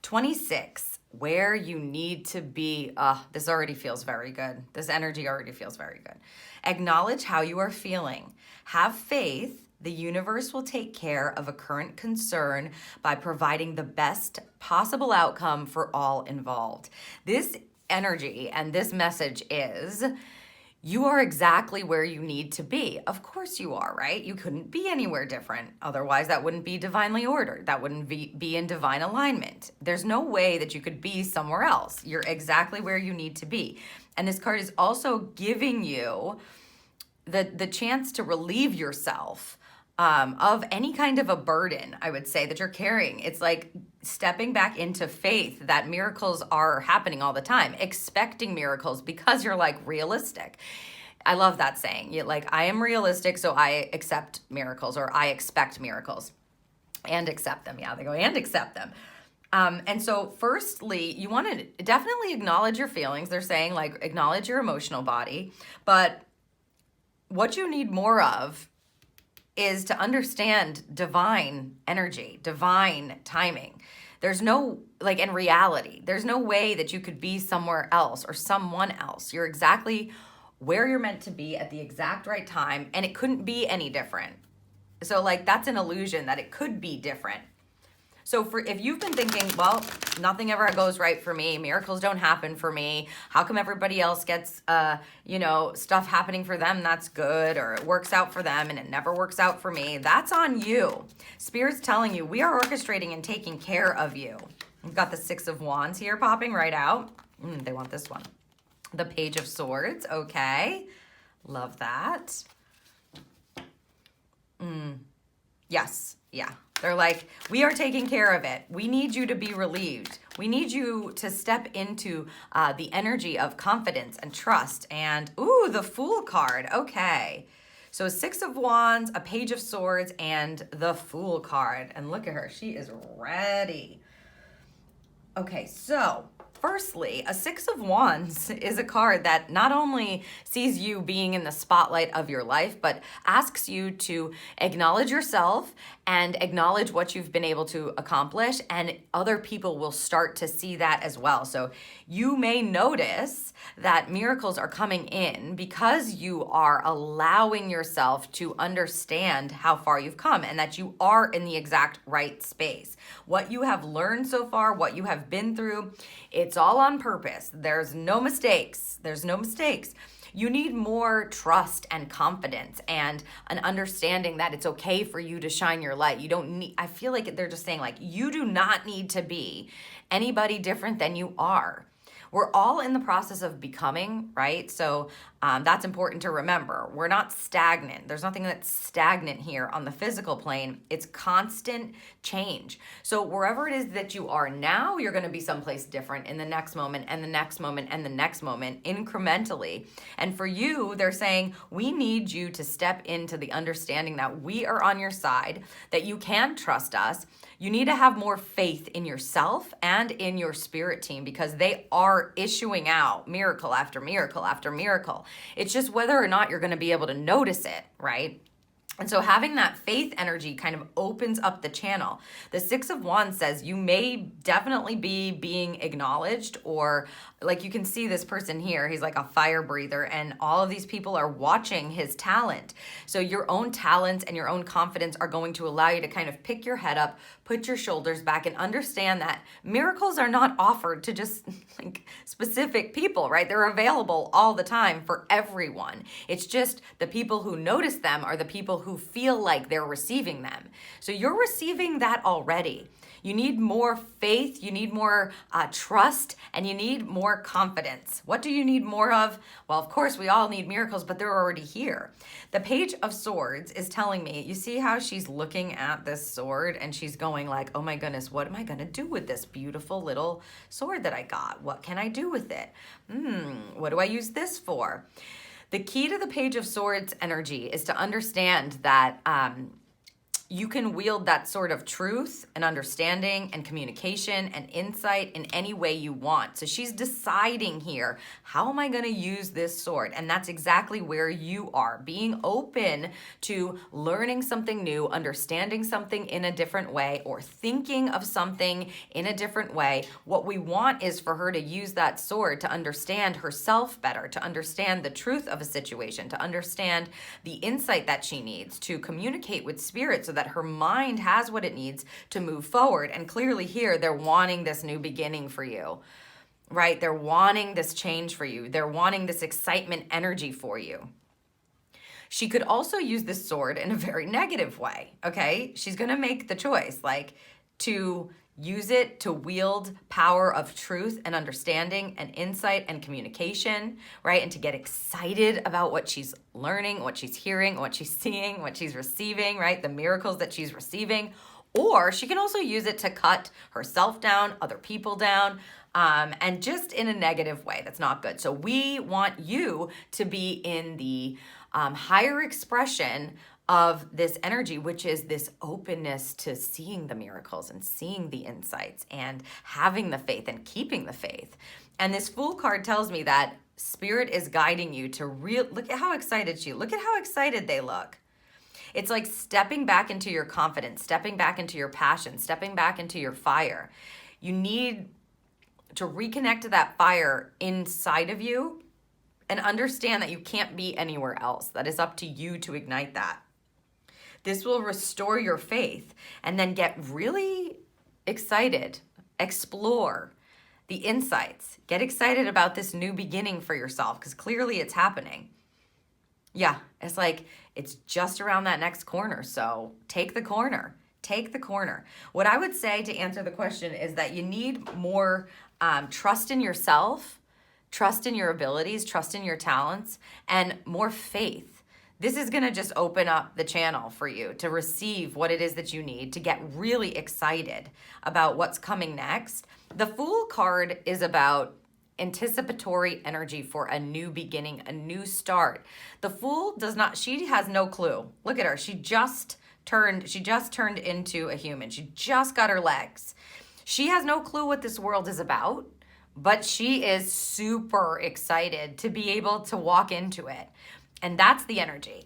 26. Where you need to be. This already feels very good. This energy already feels very good. Acknowledge how you are feeling. Have faith. The universe will take care of a current concern by providing the best possible outcome for all involved. This energy and this message is you are exactly where you need to be. Of course you are, right? You couldn't be anywhere different. Otherwise, that wouldn't be divinely ordered. That wouldn't be in divine alignment. There's no way that you could be somewhere else. You're exactly where you need to be. And this card is also giving you the chance to relieve yourself of any kind of a burden, I would say, that you're carrying. It's like stepping back into faith that miracles are happening all the time, expecting miracles because you're like realistic. I love that saying. You're like, I am realistic, so I accept miracles, or I expect miracles and accept them. Yeah, they go and accept them. And so firstly, you want to definitely acknowledge your feelings. They're saying like acknowledge your emotional body, but what you need more of is to understand divine energy, divine timing. There's no, like, in reality, there's no way that you could be somewhere else or someone else. You're exactly where you're meant to be at the exact right time, and it couldn't be any different. So, like, that's an illusion that it could be different. So if you've been thinking, well, nothing ever goes right for me, miracles don't happen for me, how come everybody else gets, stuff happening for them that's good, or it works out for them and it never works out for me, that's on you. Spirit's telling you, we are orchestrating and taking care of you. We've got the 6 of Wands here popping right out. They want this one. The Page of Swords, okay. Love that. Yes, yeah. They're like, we are taking care of it. We need you to be relieved. We need you to step into the energy of confidence and trust. And, ooh, the Fool card. Okay. So 6 of Wands, a Page of Swords, and the Fool card. And look at her. She is ready. Okay, so firstly, a 6 of Wands is a card that not only sees you being in the spotlight of your life, but asks you to acknowledge yourself and acknowledge what you've been able to accomplish, and other people will start to see that as well. So you may notice that miracles are coming in because you are allowing yourself to understand how far you've come and that you are in the exact right space. What you have learned so far, what you have been through, it's all on purpose. There's no mistakes. There's no mistakes. You need more trust and confidence and an understanding that it's okay for you to shine your light. You don't need, I feel like they're just saying, like, you do not need to be anybody different than you are. We're all in the process of becoming, right? So that's important to remember. We're not stagnant. There's nothing that's stagnant here on the physical plane. It's constant change. So wherever it is that you are now, you're going to be someplace different in the next moment and the next moment and the next moment, incrementally. And for you, they're saying, we need you to step into the understanding that we are on your side, that you can trust us. You need to have more faith in yourself and in your spirit team, because they are issuing out miracle after miracle after miracle. It's just whether or not you're going to be able to notice it, right? And so having that faith energy kind of opens up the channel. The 6 of Wands says you may definitely be being acknowledged, or like you can see this person here, he's like a fire breather, and all of these people are watching his talent. So your own talents and your own confidence are going to allow you to kind of pick your head up, put your shoulders back, and understand that miracles are not offered to just like specific people, right? They're available all the time for everyone. It's just the people who notice them are the people who feel like they're receiving them. So you're receiving that already. You need more faith, you need more trust, and you need more confidence. What do you need more of? Well, of course, we all need miracles, but they're already here. The Page of Swords is telling me, you see how she's looking at this sword and she's going like, oh my goodness, what am I going to do with this beautiful little sword that I got? What can I do with it? What do I use this for? The key to the Page of Swords energy is to understand that you can wield that sword of truth and understanding and communication and insight in any way you want. So she's deciding here, how am I going to use this sword? And that's exactly where you are, being open to learning something new, understanding something in a different way, or thinking of something in a different way. What we want is for her to use that sword to understand herself better, to understand the truth of a situation, to understand the insight that she needs, to communicate with spirit so that her mind has what it needs to move forward. And clearly here, they're wanting this new beginning for you, right? They're wanting this change for you. They're wanting this excitement energy for you. She could also use this sword in a very negative way, okay? She's going to make the choice, like, to use it to wield power of truth and understanding and insight and communication, right? And to get excited about what she's learning, what she's hearing, what she's seeing, what she's receiving, right? The miracles that she's receiving. Or she can also use it to cut herself down, other people down, and just in a negative way. That's not good. So we want you to be in the higher expression of this energy, which is this openness to seeing the miracles and seeing the insights and having the faith and keeping the faith. And this Fool card tells me that Spirit is guiding you to look at how excited look at how excited they look. It's like stepping back into your confidence, stepping back into your passion, stepping back into your fire. You need to reconnect to that fire inside of you and understand that you can't be anywhere else. That is up to you to ignite that. This will restore your faith, and then get really excited. Explore the insights. Get excited about this new beginning for yourself, because clearly it's happening. Yeah, it's like it's just around that next corner. So take the corner. Take the corner. What I would say to answer the question is that you need more trust in yourself, trust in your abilities, trust in your talents, and more faith. This is going to just open up the channel for you to receive what it is that you need to get really excited about what's coming next. The Fool card is about anticipatory energy for a new beginning, a new start. The Fool she has no clue. Look at her. She just turned into a human. She just got her legs. She has no clue what this world is about, but she is super excited to be able to walk into it. And that's the energy.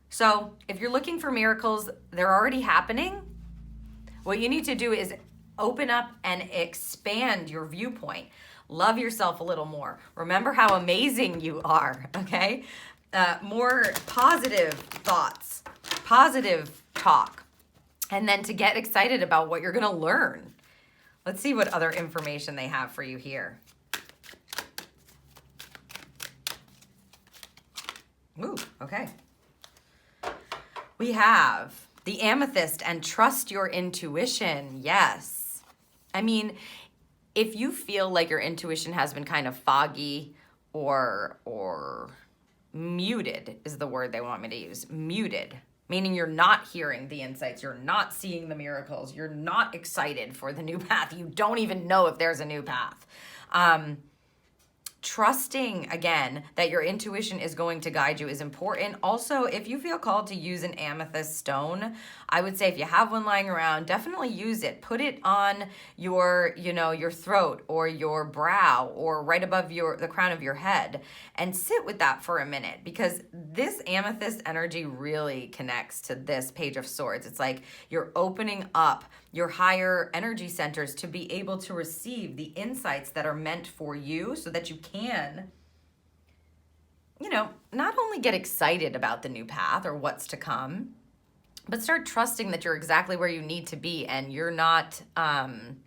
So if you're looking for miracles, they're already happening. What you need to do is open up and expand your viewpoint. Love yourself a little more. Remember how amazing you are, okay? More positive thoughts, positive talk, and then to get excited about what you're going to learn. Let's see what other information they have for you here. Ooh, okay. We have the Amethyst and trust your intuition. Yes. I mean, if you feel like your intuition has been kind of foggy or muted is the word they want me to use. Muted, meaning you're not hearing the insights. You're not seeing the miracles. You're not excited for the new path. You don't even know if there's a new path. Trusting, again, that your intuition is going to guide you is important. Also, if you feel called to use an amethyst stone, I would say if you have one lying around, definitely use it. Put it on your throat or your brow or right above the crown of your head and sit with that for a minute, because this amethyst energy really connects to this Page of Swords. It's like you're opening up your higher energy centers to be able to receive the insights that are meant for you so that you can, not only get excited about the new path or what's to come, but start trusting that you're exactly where you need to be and you're not, I'm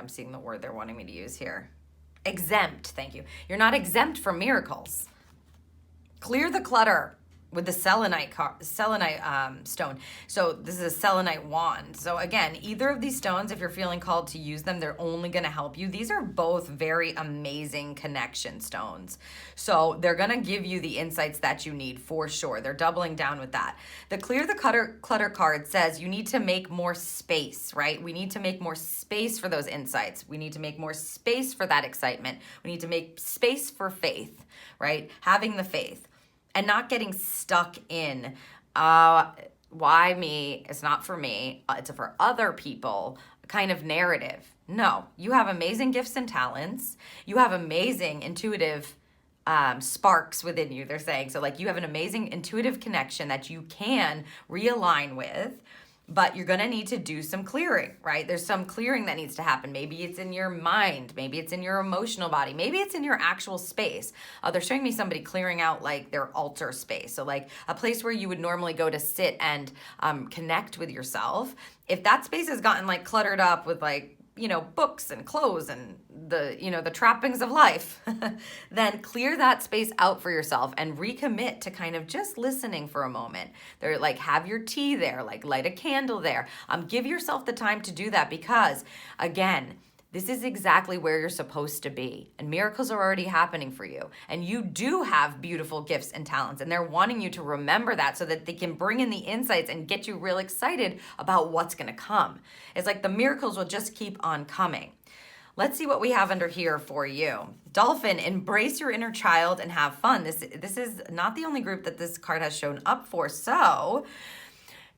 seeing the word they're wanting me to use here. Exempt, thank you. You're not exempt from miracles. Clear the clutter with the selenite stone. So this is a selenite wand. So again, either of these stones, if you're feeling called to use them, they're only going to help you. These are both very amazing connection stones. So they're going to give you the insights that you need for sure. They're doubling down with that. The Clear the Clutter card says you need to make more space, right? We need to make more space for those insights. We need to make more space for that excitement. We need to make space for faith, right? Having the faith. And not getting stuck in, why me? It's not for me. It's for other people kind of narrative. No, you have amazing gifts and talents. You have amazing intuitive sparks within you, they're saying. So like you have an amazing intuitive connection that you can realign with. But you're going to need to do some clearing, right? There's some clearing that needs to happen. Maybe it's in your mind. Maybe it's in your emotional body. Maybe it's in your actual space. They're showing me somebody clearing out like their altar space. So like a place where you would normally go to sit and connect with yourself. If that space has gotten like cluttered up with like, books and clothes and the trappings of life, then clear that space out for yourself and recommit to kind of just listening for a moment. They're like, have your tea there, like light a candle there. Give yourself the time to do that because, again, this is exactly where you're supposed to be. And miracles are already happening for you. And you do have beautiful gifts and talents. And they're wanting you to remember that so that they can bring in the insights and get you real excited about what's going to come. It's like the miracles will just keep on coming. Let's see what we have under here for you. Dolphin, embrace your inner child and have fun. This is not the only group that this card has shown up for. So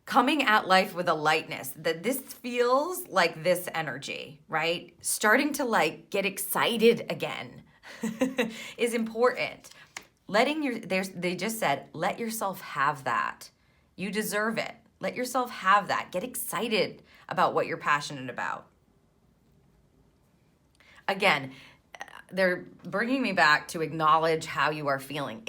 coming at life with a lightness, that this feels like this energy, right? Starting to like get excited again is important. they just said, let yourself have that. You deserve it. Let yourself have that. Get excited about what you're passionate about. Again, they're bringing me back to acknowledge how you are feeling.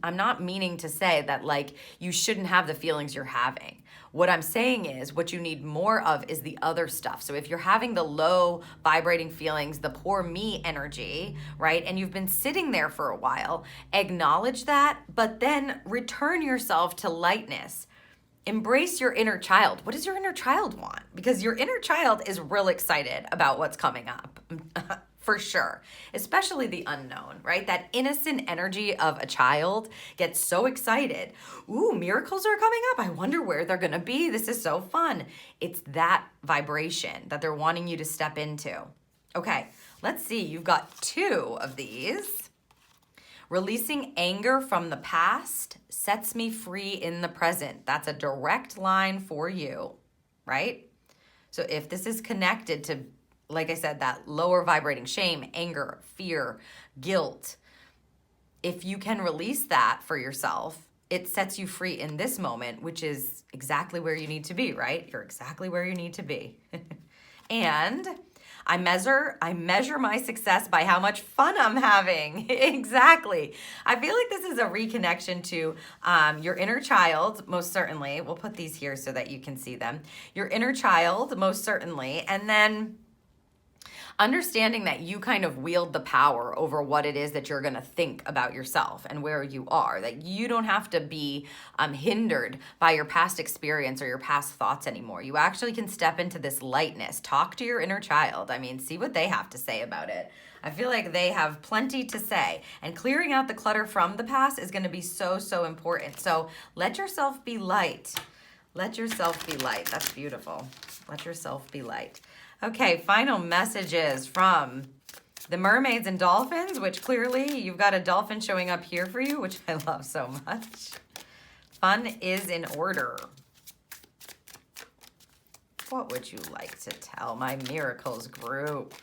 I'm not meaning to say that like you shouldn't have the feelings you're having. What I'm saying is what you need more of is the other stuff. So if you're having the low vibrating feelings, the poor me energy, right? And you've been sitting there for a while, acknowledge that, but then return yourself to lightness. Embrace your inner child. What does your inner child want? Because your inner child is real excited about what's coming up. For sure, especially the unknown, right? That innocent energy of a child gets so excited. Ooh, miracles are coming up. I wonder where they're going to be. This is so fun. It's that vibration that they're wanting you to step into. Okay, let's see. You've got 2 of these. Releasing anger from the past sets me free in the present. That's a direct line for you, right? So if this is connected to, like I said, that lower vibrating shame, anger, fear, guilt, if you can release that for yourself, it sets you free in this moment, which is exactly where you need to be, right? You're exactly where you need to be. And I measure my success by how much fun I'm having. Exactly. I feel like this is a reconnection to your inner child, most certainly. We'll put these here so that you can see them. Your inner child, most certainly. And then understanding that you kind of wield the power over what it is that you're going to think about yourself and where you are, that you don't have to be hindered by your past experience or your past thoughts anymore. You actually can step into this lightness. Talk to your inner child. I mean, see what they have to say about it. I feel like they have plenty to say, and clearing out the clutter from the past is going to be so, so important. So let yourself be light. Let yourself be light. That's beautiful. Let yourself be light. Okay, final messages from the Mermaids and Dolphins, which clearly you've got a dolphin showing up here for you, which I love so much. Fun is in order. What would you like to tell my miracles group?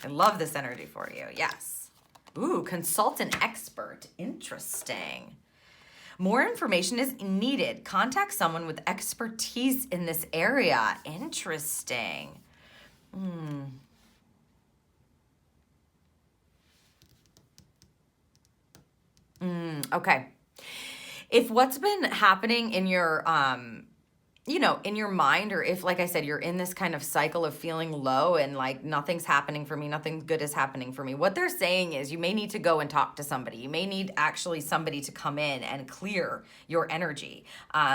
I love this energy for you. Yes. Ooh, consultant expert. Interesting. More information is needed. Contact someone with expertise in this area. Interesting. Okay. If what's been happening in your, in your mind, or if, like I said, you're in this kind of cycle of feeling low and like nothing's happening for me, nothing good is happening for me, what they're saying is you may need to go and talk to somebody. You may need actually somebody to come in and clear your energy.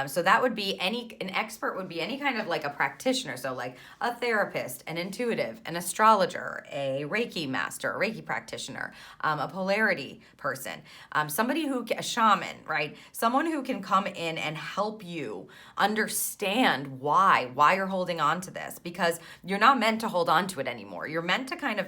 So that would be an expert would be any kind of like a practitioner. So like a therapist, an intuitive, an astrologer, a Reiki master, a Reiki practitioner, a polarity person, a shaman, right? Someone who can come in and help you understand why you're holding on to this, because you're not meant to hold on to it anymore. You're meant to kind of,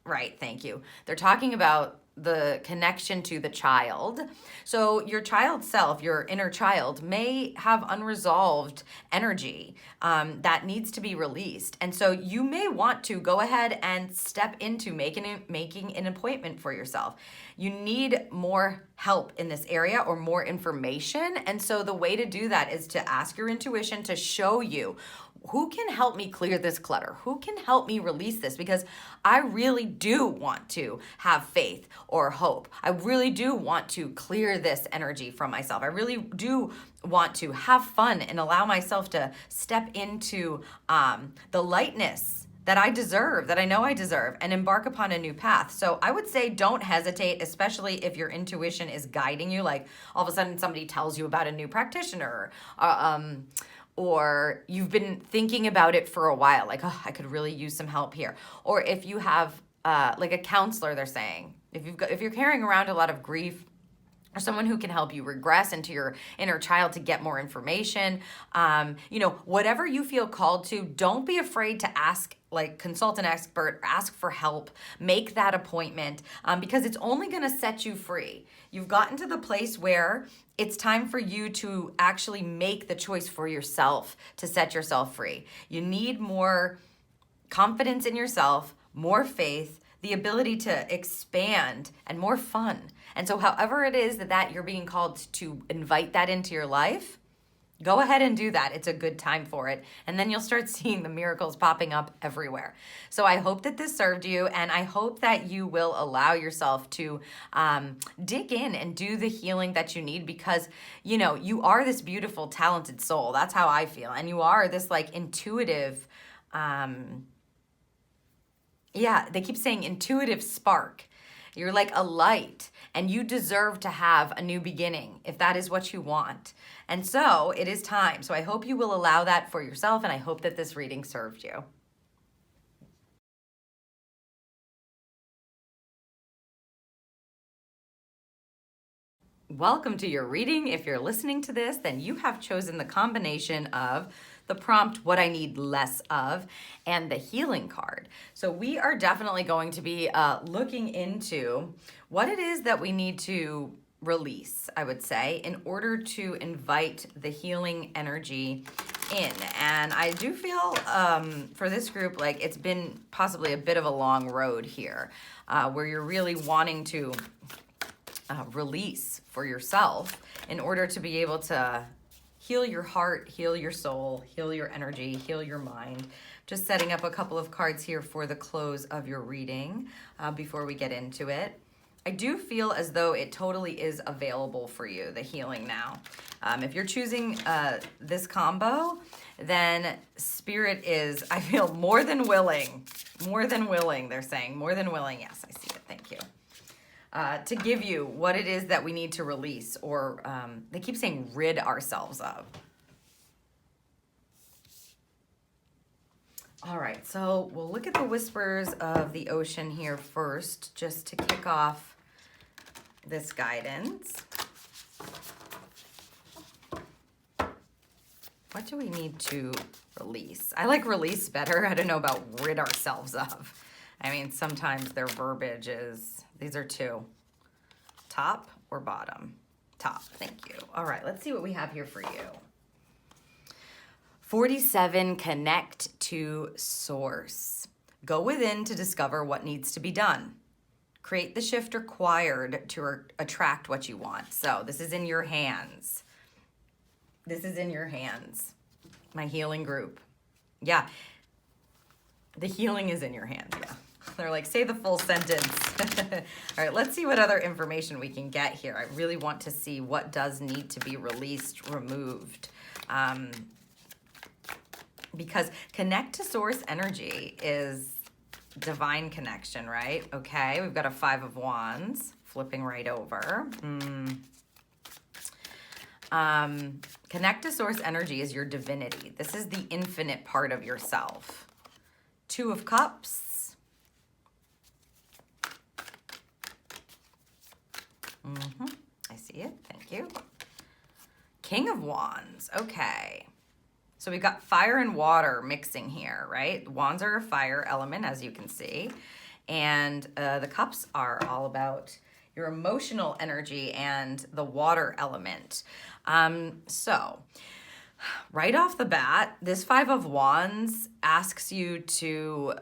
right, thank you. They're talking about the connection to the child. So your child self, your inner child, may have unresolved energy that needs to be released. And so you may want to go ahead and step into making an appointment for yourself. You need more help in this area or more information. And so the way to do that is to ask your intuition to show you who can help me clear this clutter? Who can help me release this? Because I really do want to have faith or hope. I really do want to clear this energy from myself. I really do want to have fun and allow myself to step into the lightness that I deserve, that I know I deserve, and embark upon a new path. So I would say don't hesitate, especially if your intuition is guiding you. Like all of a sudden somebody tells you about a new practitioner, or you've been thinking about it for a while, like, oh, I could really use some help here. Or if you have like a counselor, they're saying, if you're carrying around a lot of grief, or someone who can help you regress into your inner child to get more information, whatever you feel called to, don't be afraid to ask, like consult an expert, ask for help, make that appointment, because it's only gonna set you free. You've gotten to the place where it's time for you to actually make the choice for yourself to set yourself free. You need more confidence in yourself, more faith, the ability to expand, and more fun. And so however it is that you're being called to invite that into your life, go ahead and do that. It's a good time for it. And then you'll start seeing the miracles popping up everywhere. So I hope that this served you, and I hope that you will allow yourself to dig in and do the healing that you need, because, you know, you are this beautiful, talented soul. That's how I feel. And you are this like intuitive, they keep saying intuitive spark. You're like a light, and you deserve to have a new beginning if that is what you want. And so it is time. So I hope you will allow that for yourself, and I hope that this reading served you. Welcome to your reading. If you're listening to this, then you have chosen the combination of the prompt, what I need less of, and the healing card. So we are definitely going to be looking into what it is that we need to release, I would say, in order to invite the healing energy in. And I do feel for this group, like it's been possibly a bit of a long road here, where you're really wanting to release for yourself in order to be able to heal your heart, heal your soul, heal your energy, heal your mind. Just setting up a couple of cards here for the close of your reading before we get into it. I do feel as though it totally is available for you, the healing now. If you're choosing this combo, then Spirit is, I feel, more than willing, they're saying, more than willing. Yes, I see it. Thank you. To give you what it is that we need to release, or they keep saying rid ourselves of. All right, so we'll look at the whispers of the ocean here first, just to kick off this guidance. What do we need to release? I like release better. I don't know about rid ourselves of. I mean, sometimes their verbiage is, these are two. Top or bottom? Top, thank you. All right, let's see what we have here for you. 47, connect to source. Go within to discover what needs to be done. Create the shift required to attract what you want. So this is in your hands. This is in your hands. My healing group. Yeah, the healing is in your hands, yeah. They're like, say the full sentence. All right, let's see what other information we can get here. I really want to see what does need to be released, removed. Because connect to source energy is divine connection, right? Okay, we've got a 5 of Wands, flipping right over. Connect to source energy is your divinity. This is the infinite part of yourself. 2 of Cups. I see it. Thank you. King of Wands. Okay. So we've got fire and water mixing here, right? Wands are a fire element, as you can see. And the cups are all about your emotional energy and the water element. So right off the bat, this 5 of Wands asks you to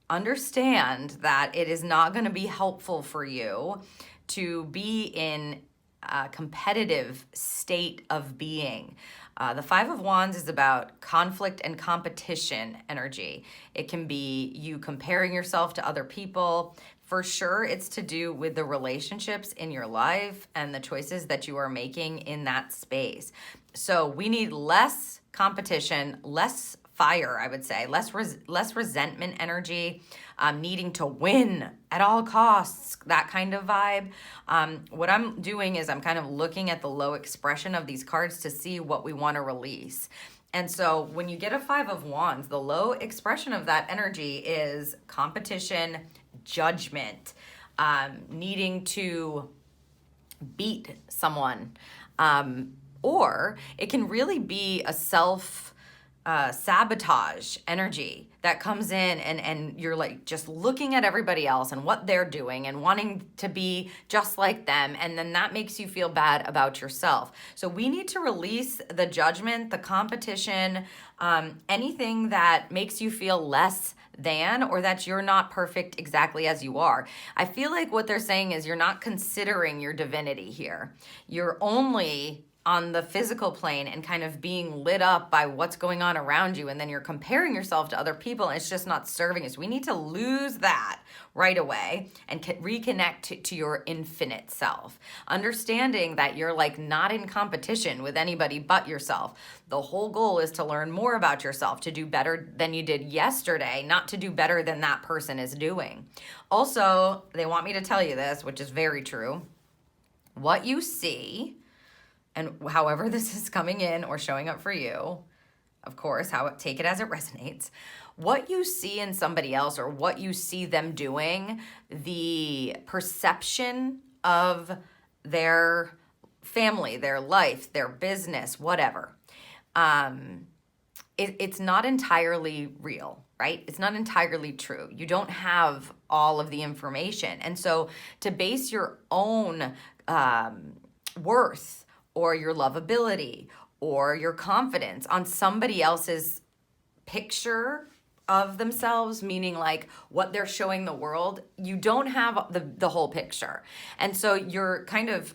understand that it is not going to be helpful for you to be in a competitive state of being. The 5 of Wands is about conflict and competition energy. It can be you comparing yourself to other people. For sure, it's to do with the relationships in your life and the choices that you are making in that space. So we need less competition, less fire, I would say, less resentment energy, needing to win at all costs, that kind of vibe. What I'm doing is I'm kind of looking at the low expression of these cards to see what we want to release. And so when you get a 5 of Wands, the low expression of that energy is competition, judgment, needing to beat someone. Or it can really be a self sabotage energy that comes in, and you're like just looking at everybody else and what they're doing and wanting to be just like them, and then that makes you feel bad about yourself. So we need to release the judgment, the competition, anything that makes you feel less than, or that you're not perfect exactly as you are. I feel like what they're saying is you're not considering your divinity here. You're only on the physical plane and kind of being lit up by what's going on around you, and then you're comparing yourself to other people, and it's just not serving us. We need to lose that right away and reconnect to your infinite self, understanding that you're like not in competition with anybody but yourself. The whole goal is to learn more about yourself, to do better than you did yesterday, not to do better than that person is doing. Also, they want me to tell you this, which is very true. What you see, and however this is coming in or showing up for you, of course, take it as it resonates. What you see in somebody else, or what you see them doing, the perception of their family, their life, their business, whatever, it's not entirely real, right? It's not entirely true. You don't have all of the information. And so to base your own worth or your lovability or your confidence on somebody else's picture of themselves, meaning like what they're showing the world, you don't have the whole picture. And so you're kind of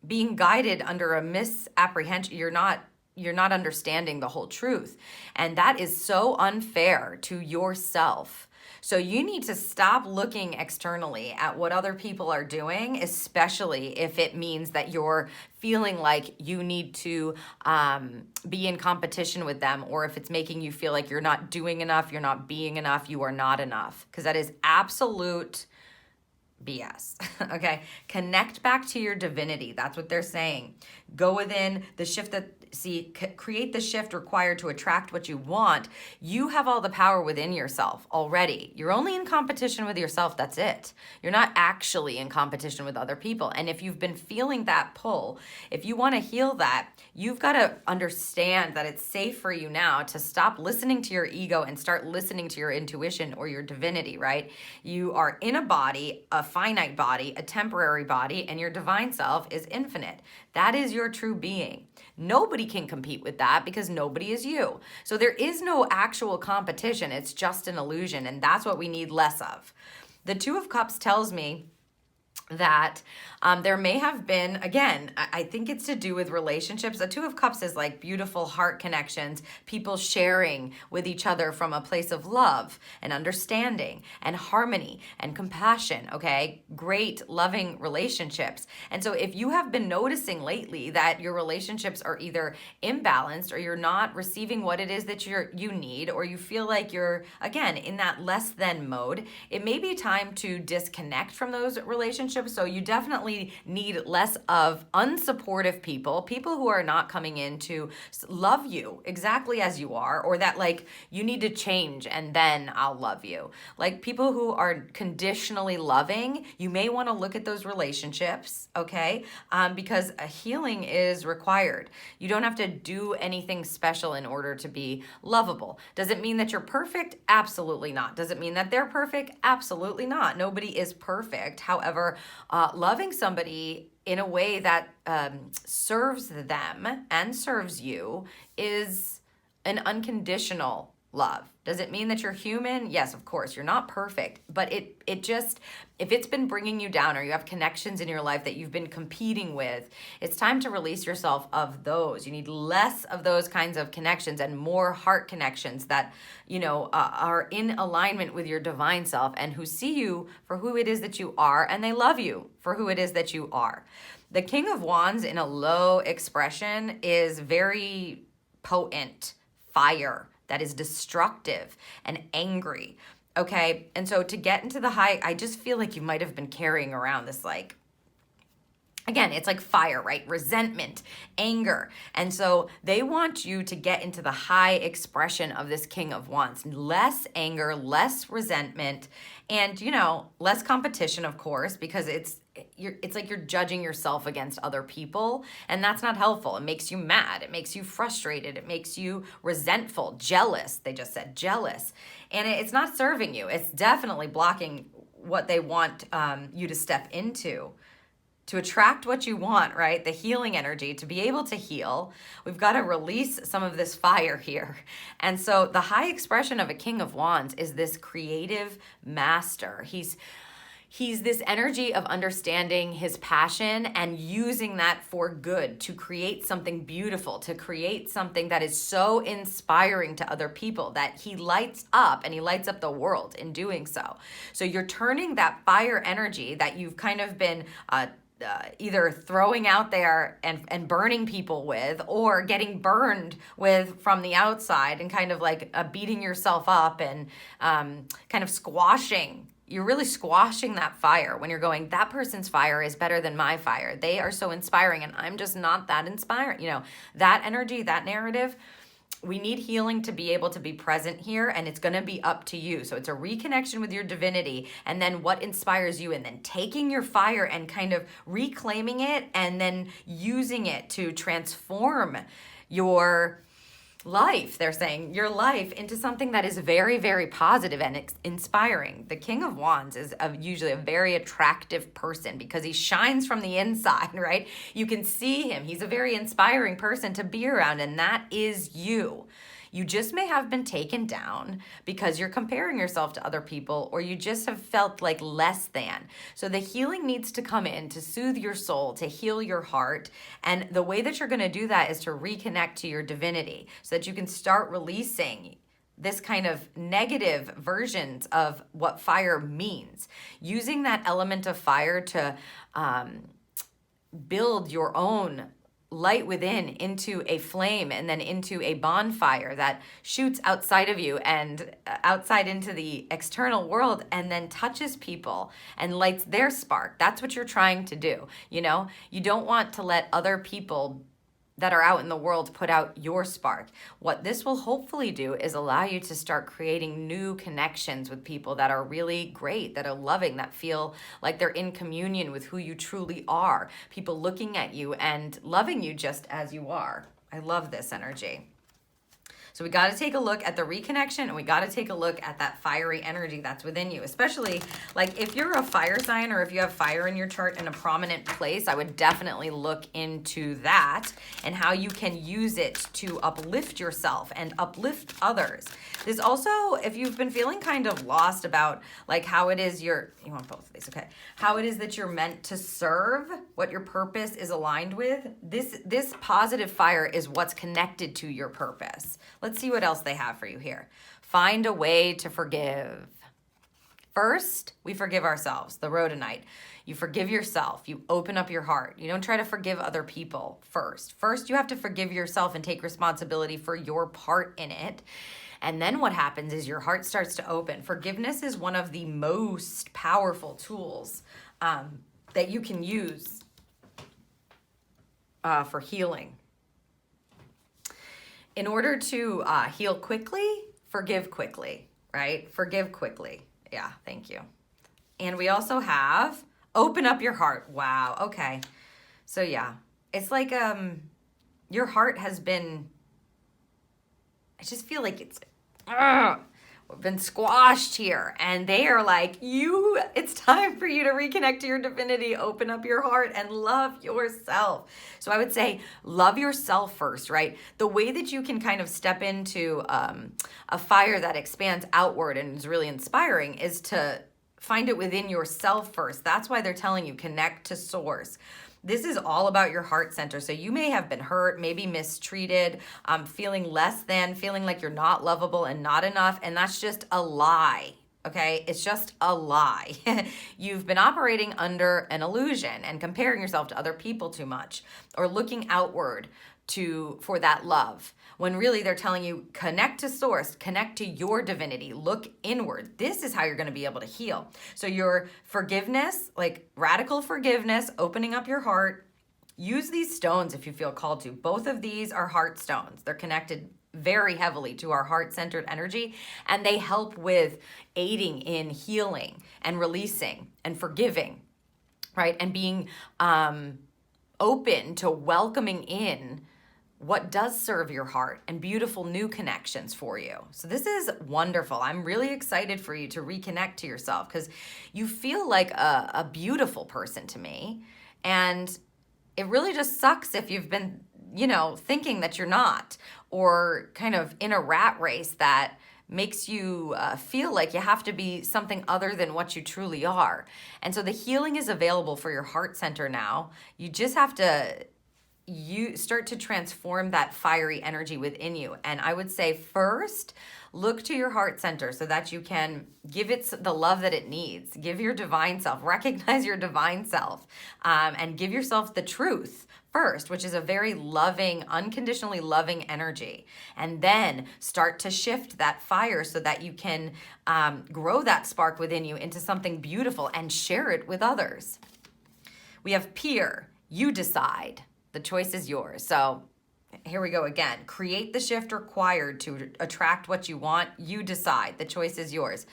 being guided under a misapprehension. You're not understanding the whole truth. And that is so unfair to yourself. So you need to stop looking externally at what other people are doing, especially if it means that you're feeling like you need to be in competition with them, or if it's making you feel like you're not doing enough, you're not being enough, you are not enough, because that is absolute BS. Okay. Connect back to your divinity. That's what they're saying. Go within the shift create the shift required to attract what you want. You have all the power within yourself already. You're only in competition with yourself. That's it. You're not actually in competition with other people. And if you've been feeling that pull, if you want to heal that, you've got to understand that it's safe for you now to stop listening to your ego and start listening to your intuition or your divinity, right? You are in a body, a finite body, a temporary body, and your divine self is infinite. That is your true being. Nobody can compete with that because nobody is you. So there is no actual competition. It's just an illusion, and that's what we need less of. The Two of Cups tells me that there may have been, again, I think it's to do with relationships. The Two of Cups is like beautiful heart connections, people sharing with each other from a place of love and understanding and harmony and compassion, okay? Great, loving relationships. And so if you have been noticing lately that your relationships are either imbalanced, or you're not receiving what it is that you need, or you feel like you're, again, in that less than mode, it may be time to disconnect from those relationships. So you definitely need less of unsupportive people who are not coming in to love you exactly as you are, or that like you need to change and then I'll love you. Like people who are conditionally loving, you may want to look at those relationships, okay? Because a healing is required. You don't have to do anything special in order to be lovable. Does it mean that you're perfect? Absolutely not. Does it mean that they're perfect? Absolutely not. Nobody is perfect. However, loving somebody in a way that serves them and serves you is an unconditional love. Does it mean that you're human? Yes, of course. You're not perfect, but it just, if it's been bringing you down, or you have connections in your life that you've been competing with, it's time to release yourself of those. You need less of those kinds of connections and more heart connections that, are in alignment with your divine self and who see you for who it is that you are, and they love you for who it is that you are. The King of Wands in a low expression is very potent fire that is destructive and angry, okay? And so to get into the high, I just feel like you might have been carrying around this like Again, it's like fire, right? Resentment, anger. And so they want you to get into the high expression of this King of Wands. Less anger, less resentment, and, less competition, of course, because it's like you're judging yourself against other people, and that's not helpful. It makes you mad. It makes you frustrated. It makes you resentful, jealous. They just said jealous. And it's not serving you. It's definitely blocking what they want you to step into. To attract what you want, right? The healing energy, to be able to heal, we've got to release some of this fire here. And so the high expression of a King of Wands is this creative master. He's this energy of understanding his passion and using that for good, to create something beautiful, to create something that is so inspiring to other people that he lights up, and he lights up the world in doing so. So you're turning that fire energy that you've kind of been either throwing out there and burning people with, or getting burned with from the outside, and kind of like beating yourself up and kind of squashing. You're really squashing that fire when you're going, that person's fire is better than my fire. They are so inspiring and I'm just not that inspiring. That energy, that narrative. We need healing to be able to be present here, and it's going to be up to you. So it's a reconnection with your divinity, and then what inspires you, and then taking your fire and kind of reclaiming it, and then using it to transform your life. They're saying your life into something that is very, very positive and inspiring. The King of Wands is usually a very attractive person because he shines from the inside, right? You can see him. He's a very inspiring person to be around, and that is you. You just may have been taken down because you're comparing yourself to other people, or you just have felt like less than. So the healing needs to come in to soothe your soul, to heal your heart. And the way that you're going to do that is to reconnect to your divinity so that you can start releasing this kind of negative versions of what fire means. Using that element of fire to build your own light within into a flame, and then into a bonfire that shoots outside of you and outside into the external world, and then touches people and lights their spark. That's what you're trying to do. You don't want to let other people that are out in the world put out your spark. What this will hopefully do is allow you to start creating new connections with people that are really great, that are loving, that feel like they're in communion with who you truly are. People looking at you and loving you just as you are. I love this energy. So we got to take a look at the reconnection, and we got to take a look at that fiery energy that's within you, especially like if you're a fire sign, or if you have fire in your chart in a prominent place. I would definitely look into that and how you can use it to uplift yourself and uplift others. There's also, if you've been feeling kind of lost about like how it is you want both of these, okay? How it is that you're meant to serve, what your purpose is aligned with. This positive fire is what's connected to your purpose. Let's see what else they have for you here. Find a way to forgive. First, we forgive ourselves, the rhodonite. You forgive yourself. You open up your heart. You don't try to forgive other people first. First, you have to forgive yourself and take responsibility for your part in it. And then what happens is your heart starts to open. Forgiveness is one of the most powerful tools that you can use for healing. In order to heal quickly, forgive quickly, right? Forgive quickly. Yeah, thank you. And we also have open up your heart. Wow, okay. So yeah, it's like your heart has been, I just feel like it's been squashed here, and they are like, it's time for you to reconnect to your divinity, open up your heart and love yourself. So I would say love yourself first, right? The way that you can kind of step into a fire that expands outward and is really inspiring is to find it within yourself first. That's why they're telling you connect to source. This is all about your heart center. So you may have been hurt, maybe mistreated, feeling less than, feeling like you're not lovable and not enough. And that's just a lie. Okay, it's just a lie. You've been operating under an illusion and comparing yourself to other people too much, or looking outward for that love, when really they're telling you connect to source, connect to your divinity, look inward. This is how you're going to be able to heal. So your forgiveness, like radical forgiveness, opening up your heart, use these stones if you feel called to. Both of these are heart stones. They're connected very heavily to our heart-centered energy, and they help with aiding in healing and releasing and forgiving, right? And being open to welcoming in what does serve your heart and beautiful new connections for you. So this is wonderful. I'm really excited for you to reconnect to yourself because you feel like a beautiful person to me. And it really just sucks if you've been, thinking that you're not, or kind of in a rat race that makes you feel like you have to be something other than what you truly are. And so the healing is available for your heart center now. You just have to start to transform that fiery energy within you. And I would say first, look to your heart center so that you can give it the love that it needs. Give your divine self, recognize your divine self, and give yourself the truth first, which is a very loving, unconditionally loving energy. And then start to shift that fire so that you can grow that spark within you into something beautiful and share it with others. We have peer, you decide. The choice is yours. So here we go again. Create the shift required to attract what you want. You decide. The choice is yours.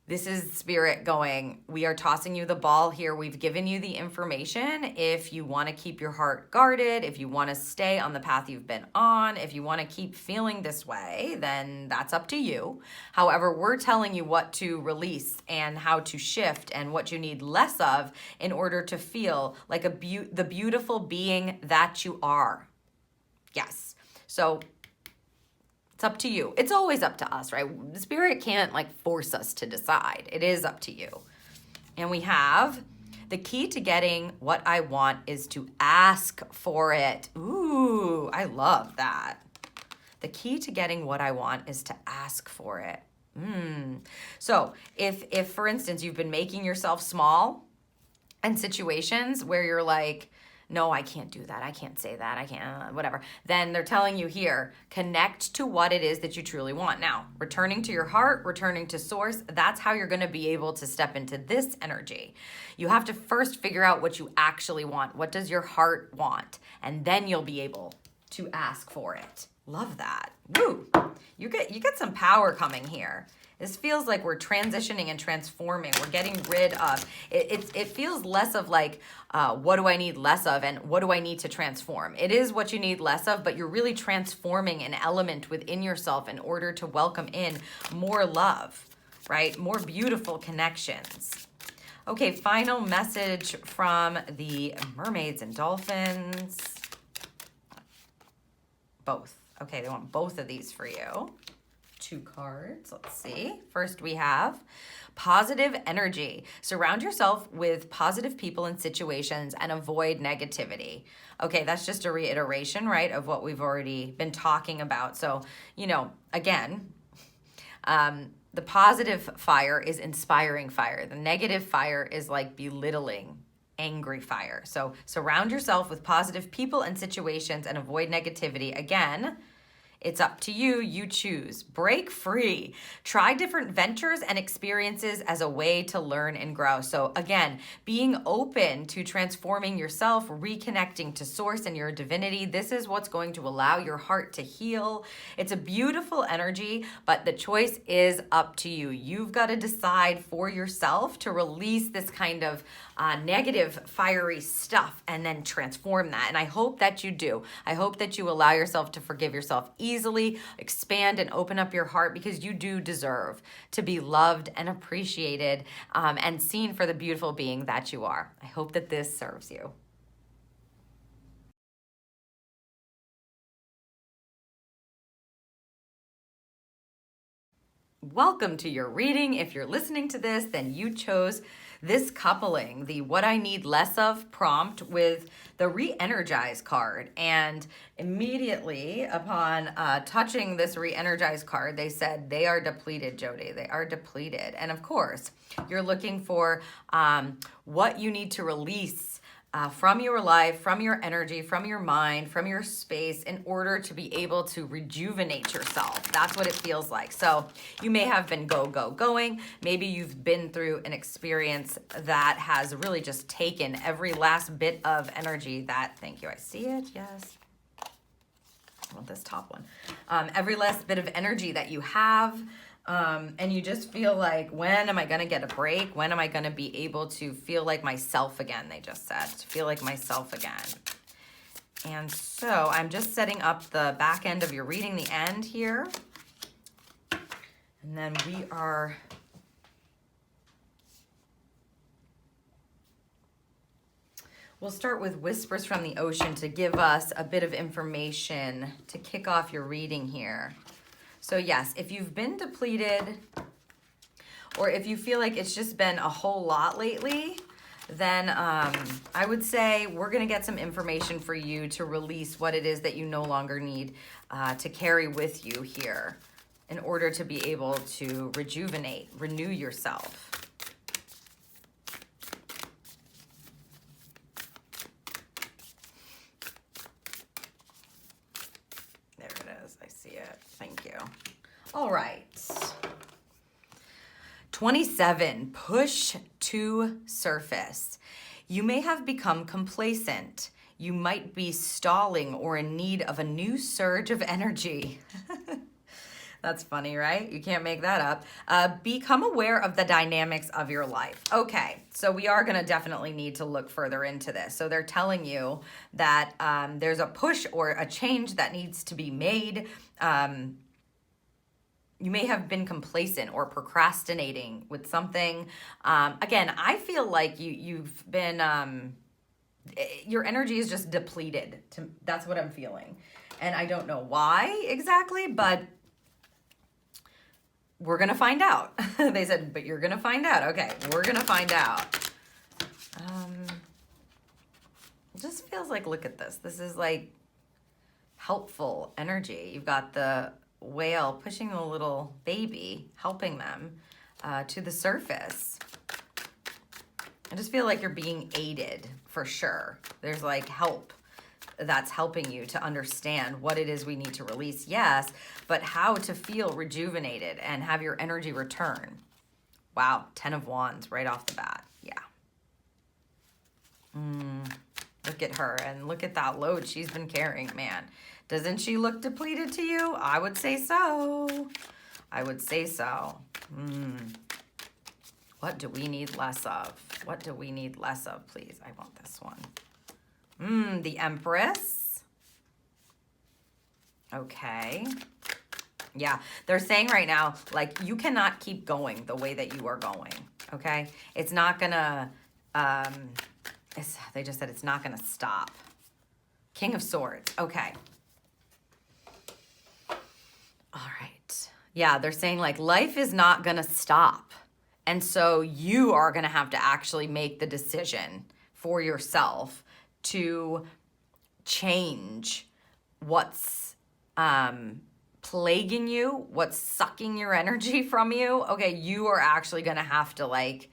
This is Spirit going, we are tossing you the ball here. We've given you the information. If you want to keep your heart guarded, if you want to stay on the path you've been on, if you want to keep feeling this way, then that's up to you. However, we're telling you what to release and how to shift and what you need less of in order to feel like the beautiful being that you are. Yes. So it's up to you. It's always up to us, right? The Spirit can't force us to decide. It is up to you. And we have the key to getting what I want is to ask for it. Ooh, I love that. The key to getting what I want is to ask for it. So if for instance, you've been making yourself small in situations where you're like, no, I can't do that. I can't say that. I can't, whatever. Then they're telling you here, connect to what it is that you truly want. Now, returning to your heart, returning to source, that's how you're going to be able to step into this energy. You have to first figure out what you actually want. What does your heart want? And then you'll be able to ask for it. Love that. Woo! You get some power coming here. This feels like we're transitioning and transforming. We're getting rid of, it feels less of what do I need less of and what do I need to transform? It is what you need less of, but you're really transforming an element within yourself in order to welcome in more love, right? More beautiful connections. Okay, final message from the mermaids and dolphins. Both. Okay, they want both of these for you. 2 cards. Let's see. First, we have positive energy. Surround yourself with positive people and situations and avoid negativity. Okay, that's just a reiteration, right, of what we've already been talking about. So, again, the positive fire is inspiring fire. The negative fire is like belittling, angry fire. So surround yourself with positive people and situations and avoid negativity. Again, it's up to you. You choose. Break free. Try different ventures and experiences as a way to learn and grow. So again, being open to transforming yourself, reconnecting to source and your divinity. This is what's going to allow your heart to heal. It's a beautiful energy, but the choice is up to you. You've got to decide for yourself to release this kind of negative, fiery stuff and then transform that. And I hope that you do. I hope that you allow yourself to forgive yourself easily, expand and open up your heart, because you do deserve to be loved and appreciated and seen for the beautiful being that you are. I hope that this serves you. Welcome to your reading. If you're listening to this, then you chose this coupling, the What I Need Less Of prompt with the Re-Energize card. And immediately upon touching this Re-Energize card, they said they are depleted, Jody. They are depleted. And of course, you're looking for what you need to release from your life, from your energy, from your mind, from your space in order to be able to rejuvenate yourself. That's what it feels like. So you may have been going. Maybe you've been through an experience that has really just taken every last bit of energy that, thank you, I see it, yes. I want this top one. Every last bit of energy that you have. And you just feel like, when am I going to get a break? When am I going to be able to feel like myself again? They just said, to feel like myself again. And so I'm just setting up the back end of your reading, the end here. And then we'll start with Whispers from the Ocean to give us a bit of information to kick off your reading here. So yes, if you've been depleted, or if you feel like it's just been a whole lot lately, then I would say we're going to get some information for you to release what it is that you no longer need to carry with you here in order to be able to rejuvenate, renew yourself. There it is. I see it. Thank you. All right. 27, push to surface. You may have become complacent. You might be stalling or in need of a new surge of energy. That's funny, right? You can't make that up. Become aware of the dynamics of your life. Okay, so we are going to definitely need to look further into this. So they're telling you that there's a push or a change that needs to be made. You may have been complacent or procrastinating with something. Again, I feel like you've been, your energy is just depleted. That's what I'm feeling. And I don't know why exactly, but we're going to find out. They said, but you're going to find out. Okay, we're going to find out. It just feels like, look at this. This is like helpful energy. You've got the whale pushing the little baby, helping them to the surface. I just feel like you're being aided for sure. There's like help that's helping you to understand what it is we need to release, yes, but how to feel rejuvenated and have your energy return. Wow, 10 of Wands right off the bat. Yeah. Look at her and look at that load she's been carrying, man. Doesn't she look depleted to you? I would say so. I would say so. What do we need less of? What do we need less of, please? I want this one. The Empress. Okay. Yeah, they're saying right now, like, you cannot keep going the way that you are going, okay? It's not gonna, they just said it's not gonna stop. King of Swords, okay. All right. Yeah, they're saying like life is not going to stop. And so you are going to have to actually make the decision for yourself to change what's plaguing you, what's sucking your energy from you. Okay, you are actually going to have to like,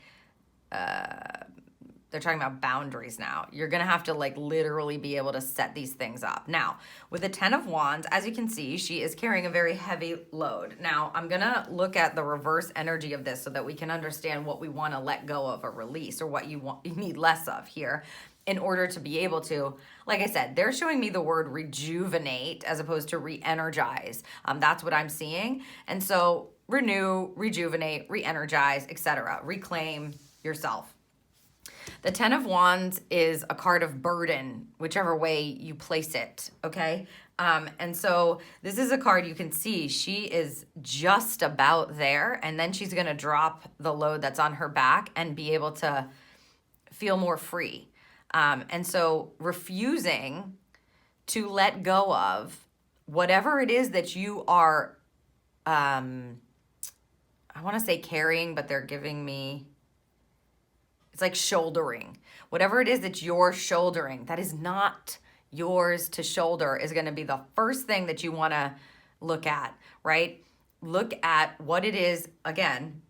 they're talking about boundaries now. You're going to have to like literally be able to set these things up. Now, with the 10 of Wands, as you can see, she is carrying a very heavy load. Now, I'm going to look at the reverse energy of this so that we can understand what we want to let go of or release, or what you need less of here in order to be able to, like I said, they're showing me the word rejuvenate as opposed to re-energize. That's what I'm seeing. And so renew, rejuvenate, re-energize, etc. Reclaim yourself. The 10 of Wands is a card of burden, whichever way you place it, okay? And so this is a card you can see. She is just about there, and then she's going to drop the load that's on her back and be able to feel more free. And so refusing to let go of whatever it is that you are, I want to say carrying, but they're giving me... It's like shouldering. Whatever it is that you're shouldering, that is not yours to shoulder, is going to be the first thing that you want to look at, right? Look at what it is. Again,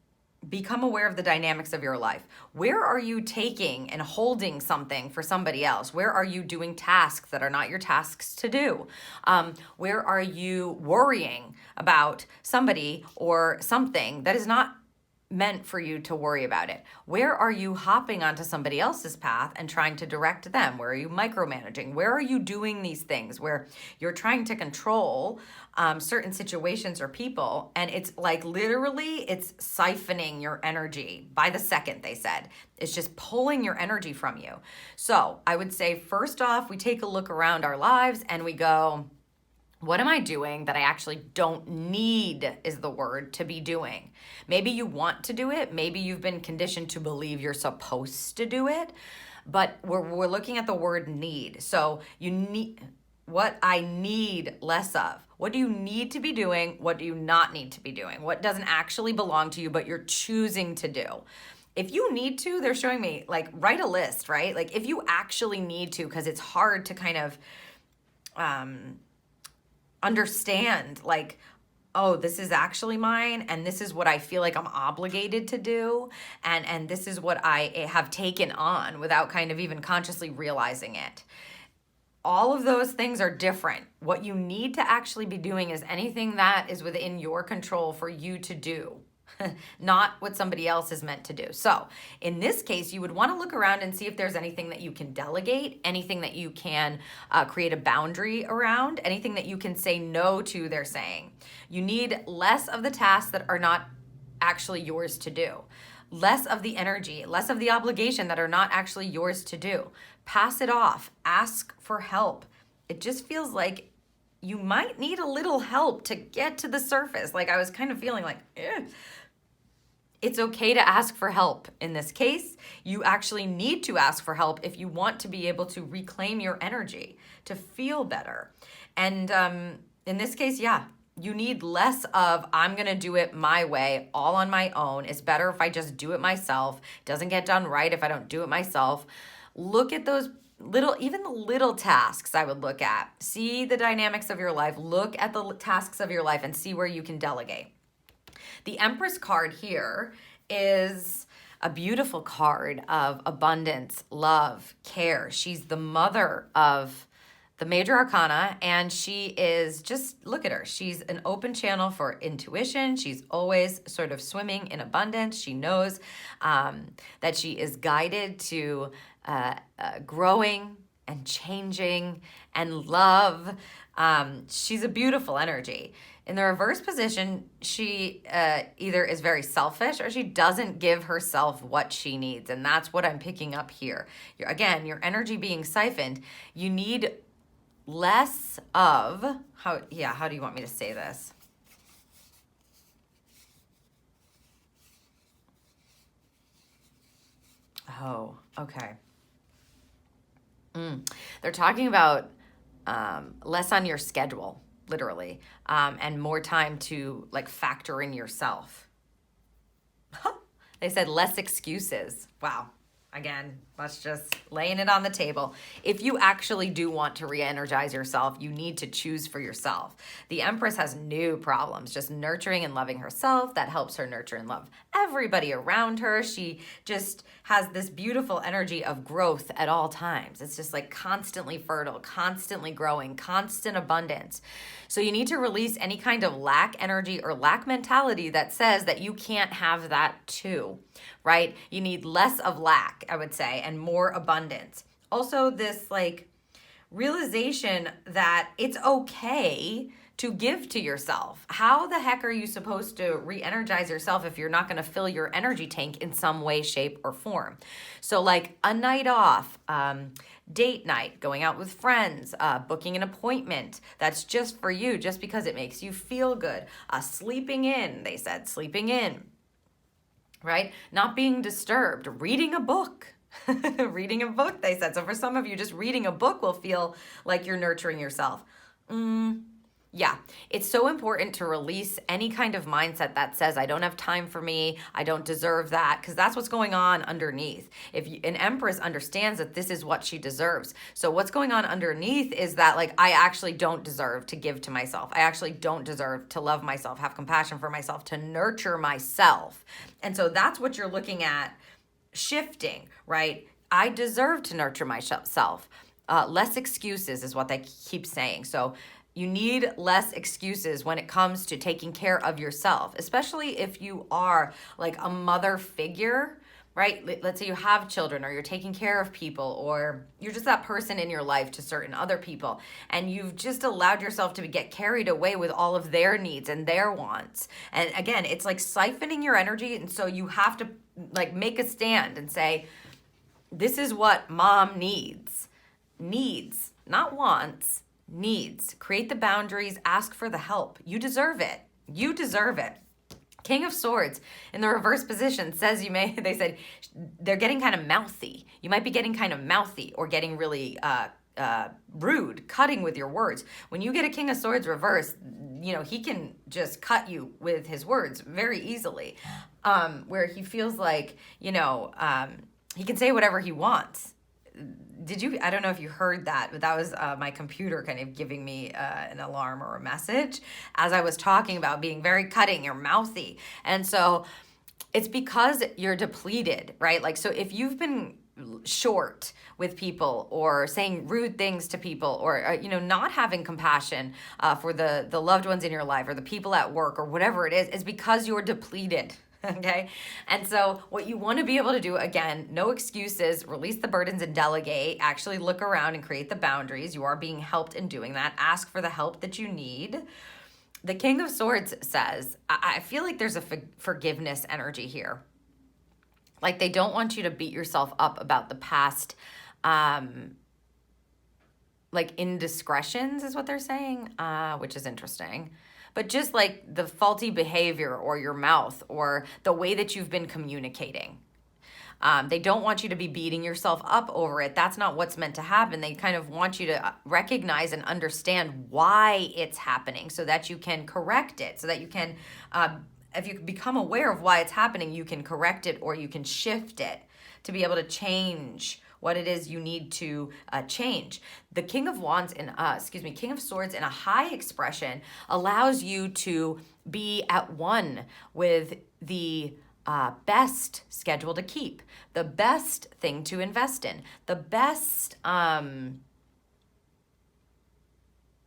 become aware of the dynamics of your life. Where are you taking and holding something for somebody else? Where are you doing tasks that are not your tasks to do? Where are you worrying about somebody or something that is not meant for you to worry about it? Where are you hopping onto somebody else's path and trying to direct them? Where are you micromanaging? Where are you doing these things where you're trying to control certain situations or people, and it's like literally it's siphoning your energy by the second, they said. It's just pulling your energy from you. So I would say, first off, we take a look around our lives and we go, what am I doing that I actually don't need, is the word, to be doing? Maybe you want to do it. Maybe you've been conditioned to believe you're supposed to do it. But we're looking at the word need. So you need what I need less of. What do you need to be doing? What do you not need to be doing? What doesn't actually belong to you, but you're choosing to do? If you need to, they're showing me, like, write a list, right? Like, if you actually need to, because it's hard to kind of understand, like, oh, this is actually mine, and this is what I feel like I'm obligated to do, and this is what I have taken on without kind of even consciously realizing it. All of those things are different. What you need to actually be doing is anything that is within your control for you to do, not what somebody else is meant to do. So in this case, you would want to look around and see if there's anything that you can delegate, anything that you can create a boundary around, anything that you can say no to, they're saying. You need less of the tasks that are not actually yours to do. Less of the energy, less of the obligation that are not actually yours to do. Pass it off. Ask for help. It just feels like you might need a little help to get to the surface. Like, I was kind of feeling like, It's okay to ask for help. In this case, you actually need to ask for help if you want to be able to reclaim your energy, to feel better. And in this case, yeah, you need less of, I'm going to do it my way, all on my own. It's better if I just do it myself. It doesn't get done right if I don't do it myself. Look at those even the little tasks I would look at. See the dynamics of your life. Look at the tasks of your life and see where you can delegate. The Empress card here is a beautiful card of abundance, love, care. She's the mother of the major arcana, and she is just, look at her. She's an open channel for intuition. She's always sort of swimming in abundance. She knows that she is guided to growing and changing and love. She's a beautiful energy. In the reverse position, she either is very selfish or she doesn't give herself what she needs. And that's what I'm picking up here. Again, your energy being siphoned. You need less of, how do you want me to say this? Oh, okay. They're talking about less on your schedule, literally, and more time to like factor in yourself. They said less excuses. Wow. Again, let's just laying it on the table. If you actually do want to re-energize yourself, you need to choose for yourself. The Empress has no problems just nurturing and loving herself. That helps her nurture and love everybody around her. She just has this beautiful energy of growth at all times. It's just like constantly fertile, constantly growing, constant abundance. So you need to release any kind of lack energy or lack mentality that says that you can't have that too, right? You need less of lack, I would say, and more abundance. Also, this like realization that it's okay to give to yourself. How the heck are you supposed to re-energize yourself if you're not going to fill your energy tank in some way, shape, or form? So like a night off, date night, going out with friends, booking an appointment that's just for you, just because it makes you feel good. Sleeping in, they said, sleeping in, right? Not being disturbed, reading a book. Reading a book, they said. So for some of you, just reading a book will feel like you're nurturing yourself. Yeah, it's so important to release any kind of mindset that says, I don't have time for me, I don't deserve that, because that's what's going on underneath. An Empress understands that this is what she deserves. So what's going on underneath is that, like, I actually don't deserve to give to myself. I actually don't deserve to love myself, have compassion for myself, to nurture myself. And so that's what you're looking at shifting, right? I deserve to nurture myself. Less excuses is what they keep saying. So you need less excuses when it comes to taking care of yourself, especially if you are like a mother figure, right? Let's say you have children, or you're taking care of people, or you're just that person in your life to certain other people, and you've just allowed yourself to get carried away with all of their needs and their wants. And again, it's like siphoning your energy. And so you have to like make a stand and say, this is what mom needs, not wants. Needs. Create the boundaries, ask for the help. You deserve it. You deserve it. King of Swords in the reverse position says they said they're getting kind of mouthy. You might be getting kind of mouthy or getting really rude, cutting with your words. When you get a King of Swords reverse, he can just cut you with his words very easily, where he feels like, he can say whatever he wants. I don't know if you heard that, but that was my computer kind of giving me an alarm or a message as I was talking about being very cutting or mouthy. And so it's because you're depleted, right? Like, so if you've been short with people, or saying rude things to people, or not having compassion for the loved ones in your life, or the people at work, or whatever it is because you're depleted. Okay. And so what you want to be able to do, again, no excuses, release the burdens and delegate, actually look around and create the boundaries. You are being helped in doing that. Ask for the help that you need. The King of Swords says, I feel like there's a forgiveness energy here. Like, they don't want you to beat yourself up about the past, like indiscretions is what they're saying, which is interesting. But just like the faulty behavior, or your mouth, or the way that you've been communicating. They don't want you to be beating yourself up over it. That's not what's meant to happen. They kind of want you to recognize and understand why it's happening, so that you can correct it, so that you can, if you become aware of why it's happening, you can correct it, or you can shift it to be able to change what it is you need to change. The King of Swords in a high expression allows you to be at one with the best schedule to keep, the best thing to invest in, the best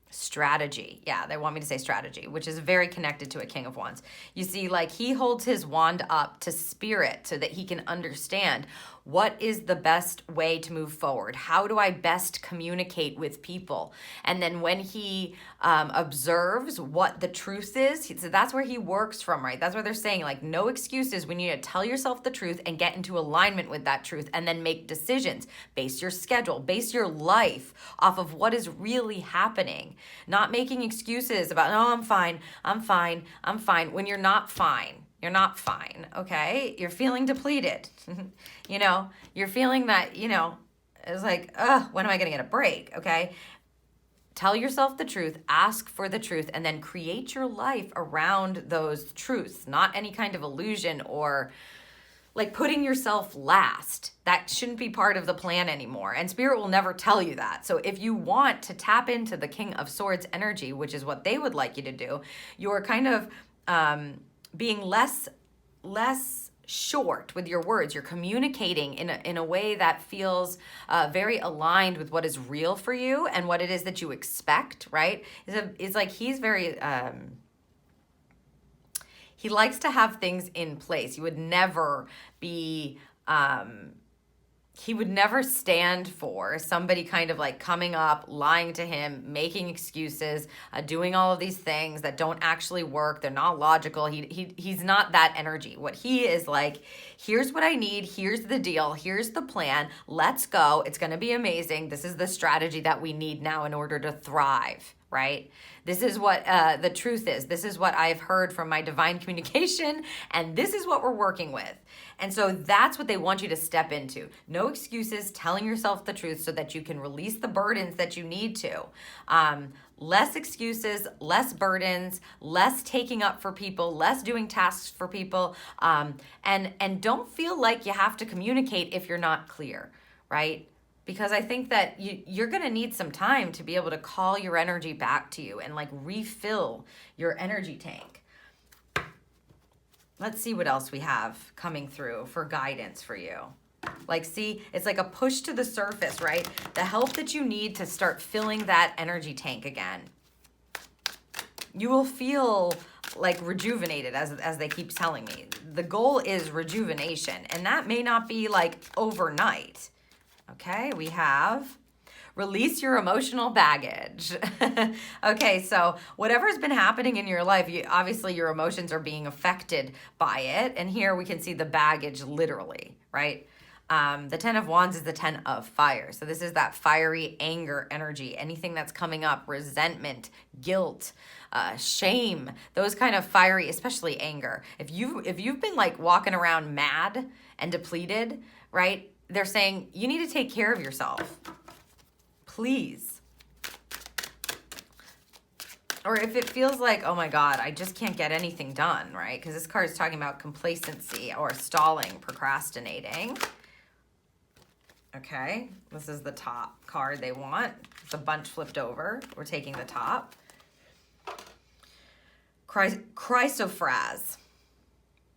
strategy. Yeah, they want me to say strategy, which is very connected to a King of Wands. You see, like, he holds his wand up to spirit so that he can understand what is the best way to move forward. How do I best communicate with people? And then when he observes what the truth is, so that's where he works from, right? That's where they're saying, like, no excuses. We need to tell yourself the truth and get into alignment with that truth, and then make decisions. Base your schedule, base your life off of what is really happening. Not making excuses about, no, I'm fine, when you're not fine. You're not fine, okay? You're feeling depleted. You're feeling that, it's like, when am I going to get a break, okay? Tell yourself the truth, ask for the truth, and then create your life around those truths, not any kind of illusion or like putting yourself last. That shouldn't be part of the plan anymore. And Spirit will never tell you that. So if you want to tap into the King of Swords energy, which is what they would like you to do, you're kind of being less short with your words. You're communicating in a way that feels very aligned with what is real for you and what it is that you expect, right? It's like he's very... he likes to have things in place. He would never be... he would never stand for somebody kind of like coming up, lying to him, making excuses, doing all of these things that don't actually work. They're not logical. He's not that energy. What he is like, here's what I need. Here's the deal. Here's the plan. Let's go. It's going to be amazing. This is the strategy that we need now in order to thrive. right? This is what the truth is. This is what I've heard from my divine communication, and this is what we're working with. And so that's what they want you to step into. No excuses, telling yourself the truth so that you can release the burdens that you need to. Less excuses, less burdens, less taking up for people, less doing tasks for people, and don't feel like you have to communicate if you're not clear, right? Because I think that you're going to need some time to be able to call your energy back to you and like refill your energy tank. Let's see what else we have coming through for guidance for you. Like, see, it's like a push to the surface, right? The help that you need to start filling that energy tank again. You will feel like rejuvenated, as they keep telling me. The goal is rejuvenation, and that may not be like overnight. Okay, we have release your emotional baggage. Okay, so whatever's been happening in your life, obviously your emotions are being affected by it. And here we can see the baggage literally, right? The 10 of Wands is the 10 of fire. So this is that fiery anger energy. Anything that's coming up, resentment, guilt, shame, those kind of fiery, especially anger. If you've been like walking around mad and depleted, right? They're saying you need to take care of yourself. Please. Or if it feels like, oh my God, I just can't get anything done, right? Because this card is talking about complacency or stalling, procrastinating. Okay, this is the top card they want. It's a bunch flipped over. We're taking the top. Chrysophrase,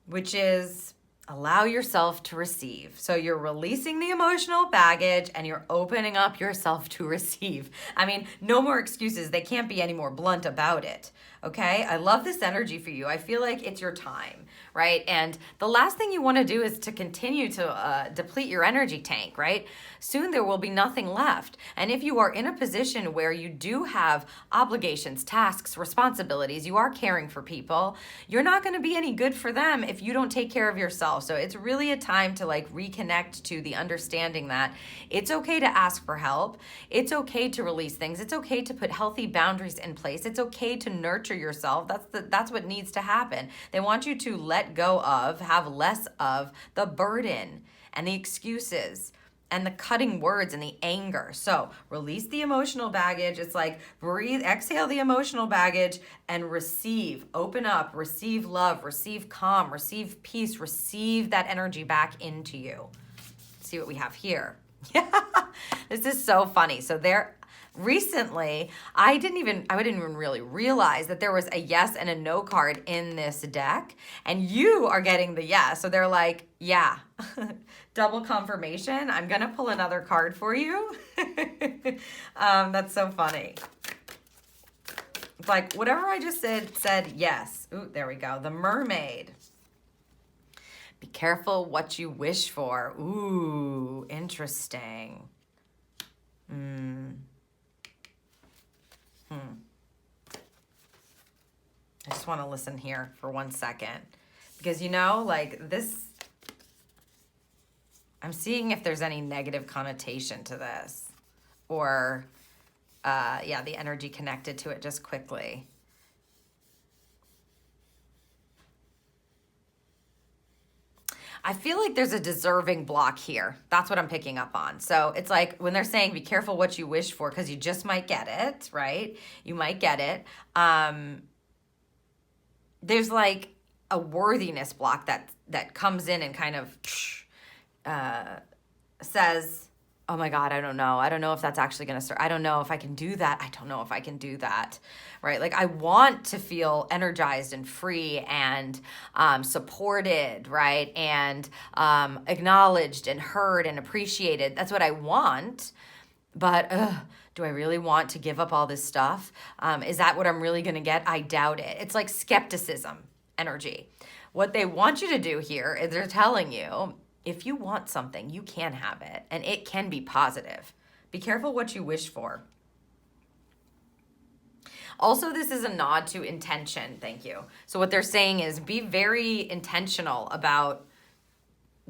which is allow yourself to receive. So you're releasing the emotional baggage and you're opening up yourself to receive. I mean, no more excuses. They can't be any more blunt about it. Okay, I love this energy for you. I feel like it's your time, right? And the last thing you want to do is to continue to deplete your energy tank, right? Soon there will be nothing left. And if you are in a position where you do have obligations, tasks, responsibilities, you are caring for people, you're not going to be any good for them if you don't take care of yourself. So it's really a time to like reconnect to the understanding that it's okay to ask for help. It's okay to release things. It's okay to put healthy boundaries in place. It's okay to nurture yourself. That's what needs to happen. They want you to let go of, have less of the burden and the excuses and the cutting words and the anger. So release the emotional baggage. It's like breathe, exhale the emotional baggage and receive, open up, receive love, receive calm, receive peace, receive that energy back into you. Let's see what we have here. Yeah, this is so funny. So recently, I didn't even really realize that there was a yes and a no card in this deck, and you are getting the yes. So they're like, yeah, double confirmation. I'm going to pull another card for you. That's so funny. It's like, whatever I just said yes. Ooh, there we go. The Mermaid. Be careful what you wish for. Ooh, interesting. I just want to listen here for 1 second because, like this, I'm seeing if there's any negative connotation to this or, the energy connected to it just quickly. I feel like there's a deserving block here. That's what I'm picking up on. So it's like when they're saying be careful what you wish for because you just might get it, right? You might get it. There's like a worthiness block that comes in and kind of says, oh my God, I don't know. I don't know if that's actually going to start. I don't know if I can do that. I don't know if I can do that, right? Like I want to feel energized and free and supported, right? And acknowledged and heard and appreciated. That's what I want. But do I really want to give up all this stuff? Is that what I'm really going to get? I doubt it. It's like skepticism energy. What they want you to do here is they're telling you, if you want something, you can have it, and it can be positive. Be careful what you wish for. Also, this is a nod to intention. Thank you. So what they're saying is be very intentional about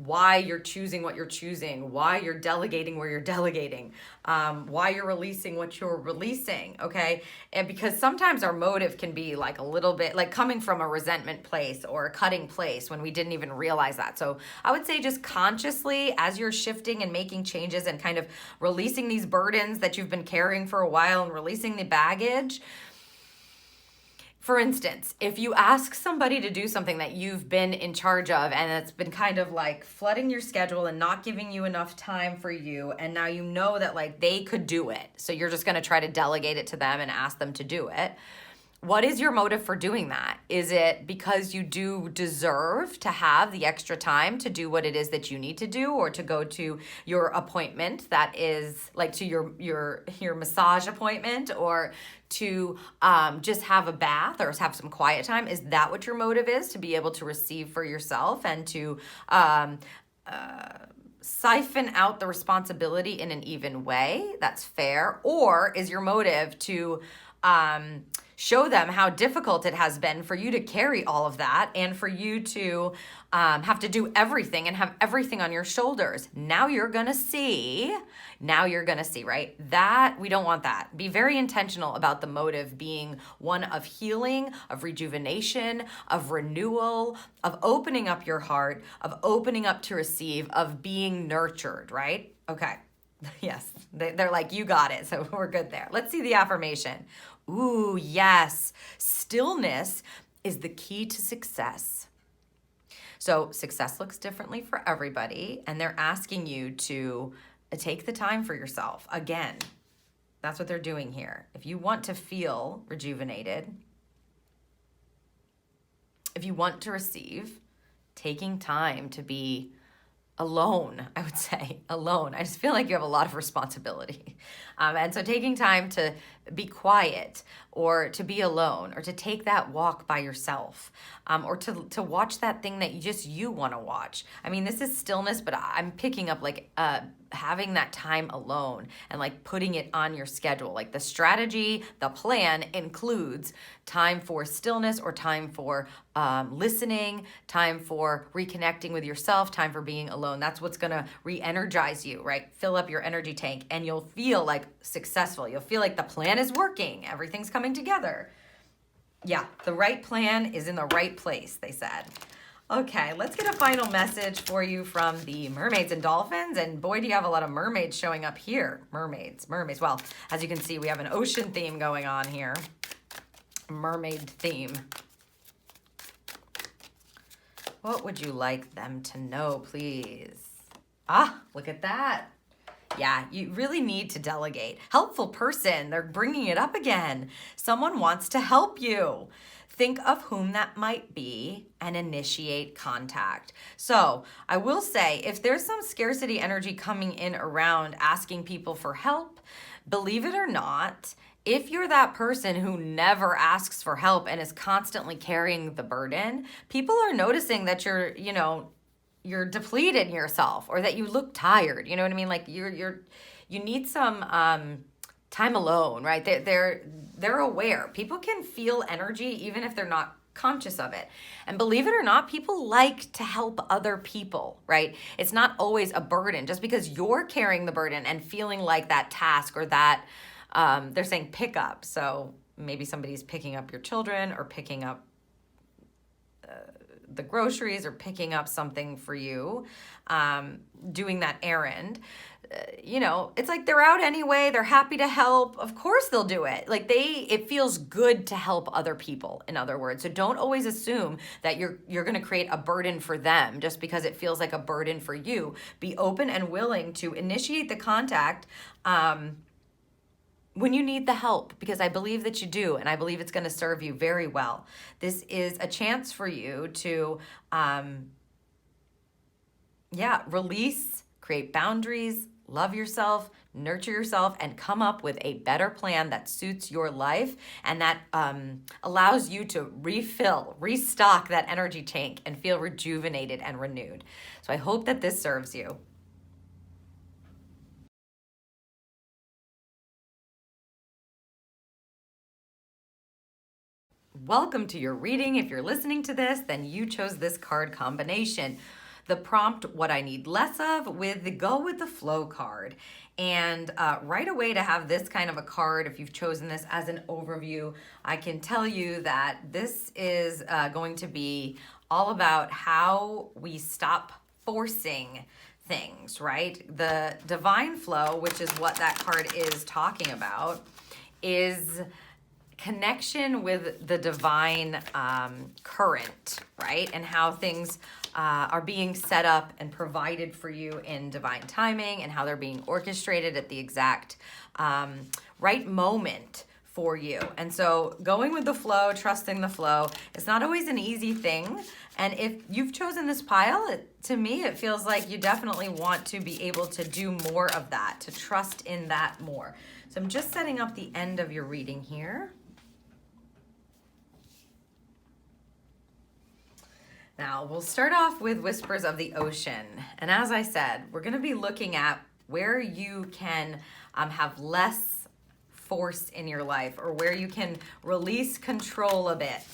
why you're choosing what you're choosing, why you're delegating where you're delegating, why you're releasing what you're releasing, okay? And because sometimes our motive can be like a little bit like coming from a resentment place or a cutting place when we didn't even realize that. So I would say just consciously, as you're shifting and making changes and kind of releasing these burdens that you've been carrying for a while and releasing the baggage. For instance, if you ask somebody to do something that you've been in charge of and it's been kind of like flooding your schedule and not giving you enough time for you, and now you know that like they could do it, so you're just going to try to delegate it to them and ask them to do it. What is your motive for doing that? Is it because you do deserve to have the extra time to do what it is that you need to do, or to go to your appointment that is like to your massage appointment, or to just have a bath or have some quiet time? Is that what your motive is, to be able to receive for yourself and to siphon out the responsibility in an even way that's fair? Or is your motive to show them how difficult it has been for you to carry all of that and for you to have to do everything and have everything on your shoulders? Now you're gonna see, right? That, we don't want that. Be very intentional about the motive being one of healing, of rejuvenation, of renewal, of opening up your heart, of opening up to receive, of being nurtured, right? Okay. Yes, they're like, you got it. So we're good there. Let's see the affirmation. Ooh, yes. Stillness is the key to success. So success looks differently for everybody, and they're asking you to take the time for yourself. Again, that's what they're doing here. If you want to feel rejuvenated, if you want to receive, taking time to be alone, I would say, alone. I just feel like you have a lot of responsibility. And so taking time to be quiet, or to be alone, or to take that walk by yourself, or to watch that thing that you want to watch. I mean, this is stillness, but I'm picking up like having that time alone and like putting it on your schedule. Like the strategy, the plan includes time for stillness, or time for listening, time for reconnecting with yourself, time for being alone. That's what's going to re-energize you, right? Fill up your energy tank, and you'll feel like successful. You'll feel like the plan is working. Everything's coming together. Yeah, the right plan is in the right place, they said. Okay, let's get a final message for you from the Mermaids and Dolphins. And boy, do you have a lot of mermaids showing up here. Mermaids. Well, as you can see, we have an ocean theme going on here. Mermaid theme. What would you like them to know, please? Ah, look at that. Yeah, you really need to delegate. Helpful person, they're bringing it up again. Someone wants to help you. Think of whom that might be and initiate contact. So I will say, if there's some scarcity energy coming in around asking people for help, believe it or not, if you're that person who never asks for help and is constantly carrying the burden, people are noticing that you're depleted in yourself, or that you look tired. You know what I mean? Like you need some time alone, right? They're aware. People can feel energy even if they're not conscious of it. And believe it or not, people like to help other people, right? It's not always a burden. Just because you're carrying the burden and feeling like that task, or that they're saying pick up. So maybe somebody's picking up your children, or picking up the groceries, or picking up something for you, doing that errand. It's like they're out anyway. They're happy to help. Of course they'll do it. Like it feels good to help other people, in other words. So don't always assume that you're going to create a burden for them just because it feels like a burden for you. Be open and willing to initiate the contact when you need the help, because I believe that you do, and I believe it's going to serve you very well. This is a chance for you to, release, create boundaries, love yourself, nurture yourself, and come up with a better plan that suits your life and that allows you to restock that energy tank and feel rejuvenated and renewed. So I hope that this serves you. Welcome to your reading. If you're listening to this, then you chose this card combination. the prompt, what I need less of, with the Go with the Flow card. And right away, to have this kind of a card, if you've chosen this as an overview, I can tell you that this is going to be all about how we stop forcing things, right? The divine flow, which is what that card is talking about, is connection with the divine current, right? And how things are being set up and provided for you in divine timing, and how they're being orchestrated at the exact right moment for you. And so going with the flow, trusting the flow, it's not always an easy thing. And if you've chosen this pile, to me, it feels like you definitely want to be able to do more of that, to trust in that more. So I'm just setting up the end of your reading here. Now, we'll start off with Whispers of the Ocean. And as I said, we're going to be looking at where you can have less force in your life, or where you can release control a bit,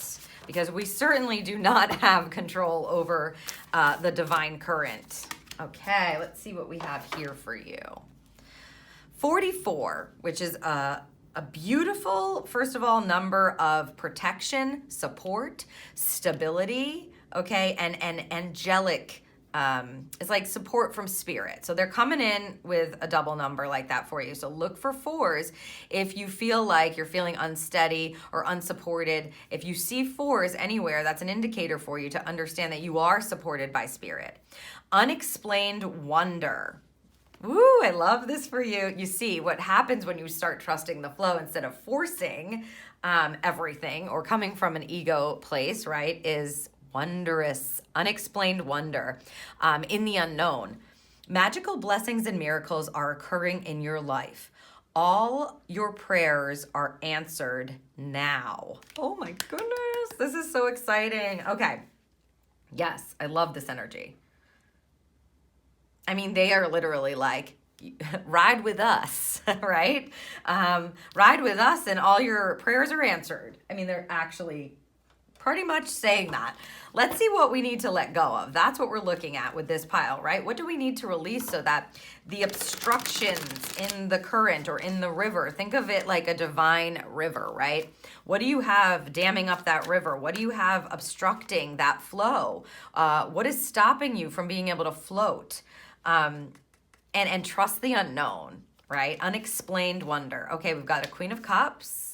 because we certainly do not have control over the divine current. Okay, let's see what we have here for you. 44, which is a beautiful, first of all, number of protection, support, stability, okay, and angelic, it's like support from spirit. So they're coming in with a double number like that for you. So look for 4s if you feel like you're feeling unsteady or unsupported. If you see 4s anywhere, that's an indicator for you to understand that you are supported by spirit. Unexplained wonder. Woo, I love this for you. You see what happens when you start trusting the flow instead of forcing everything, or coming from an ego place, right, is wondrous, unexplained wonder in the unknown. Magical blessings and miracles are occurring in your life. All your prayers are answered now. Oh my goodness, this is so exciting. Okay, yes, I love this energy. I mean, they are literally like, ride with us, right? Ride with us and all your prayers are answered. I mean, they're actually pretty much saying that. Let's see what we need to let go of. That's what we're looking at with this pile, right? What do we need to release so that the obstructions in the current or in the river, think of it like a divine river, right? What do you have damming up that river? What do you have obstructing that flow? What is stopping you from being able to float? And trust the unknown, right? Unexplained wonder. Okay, we've got a Queen of Cups.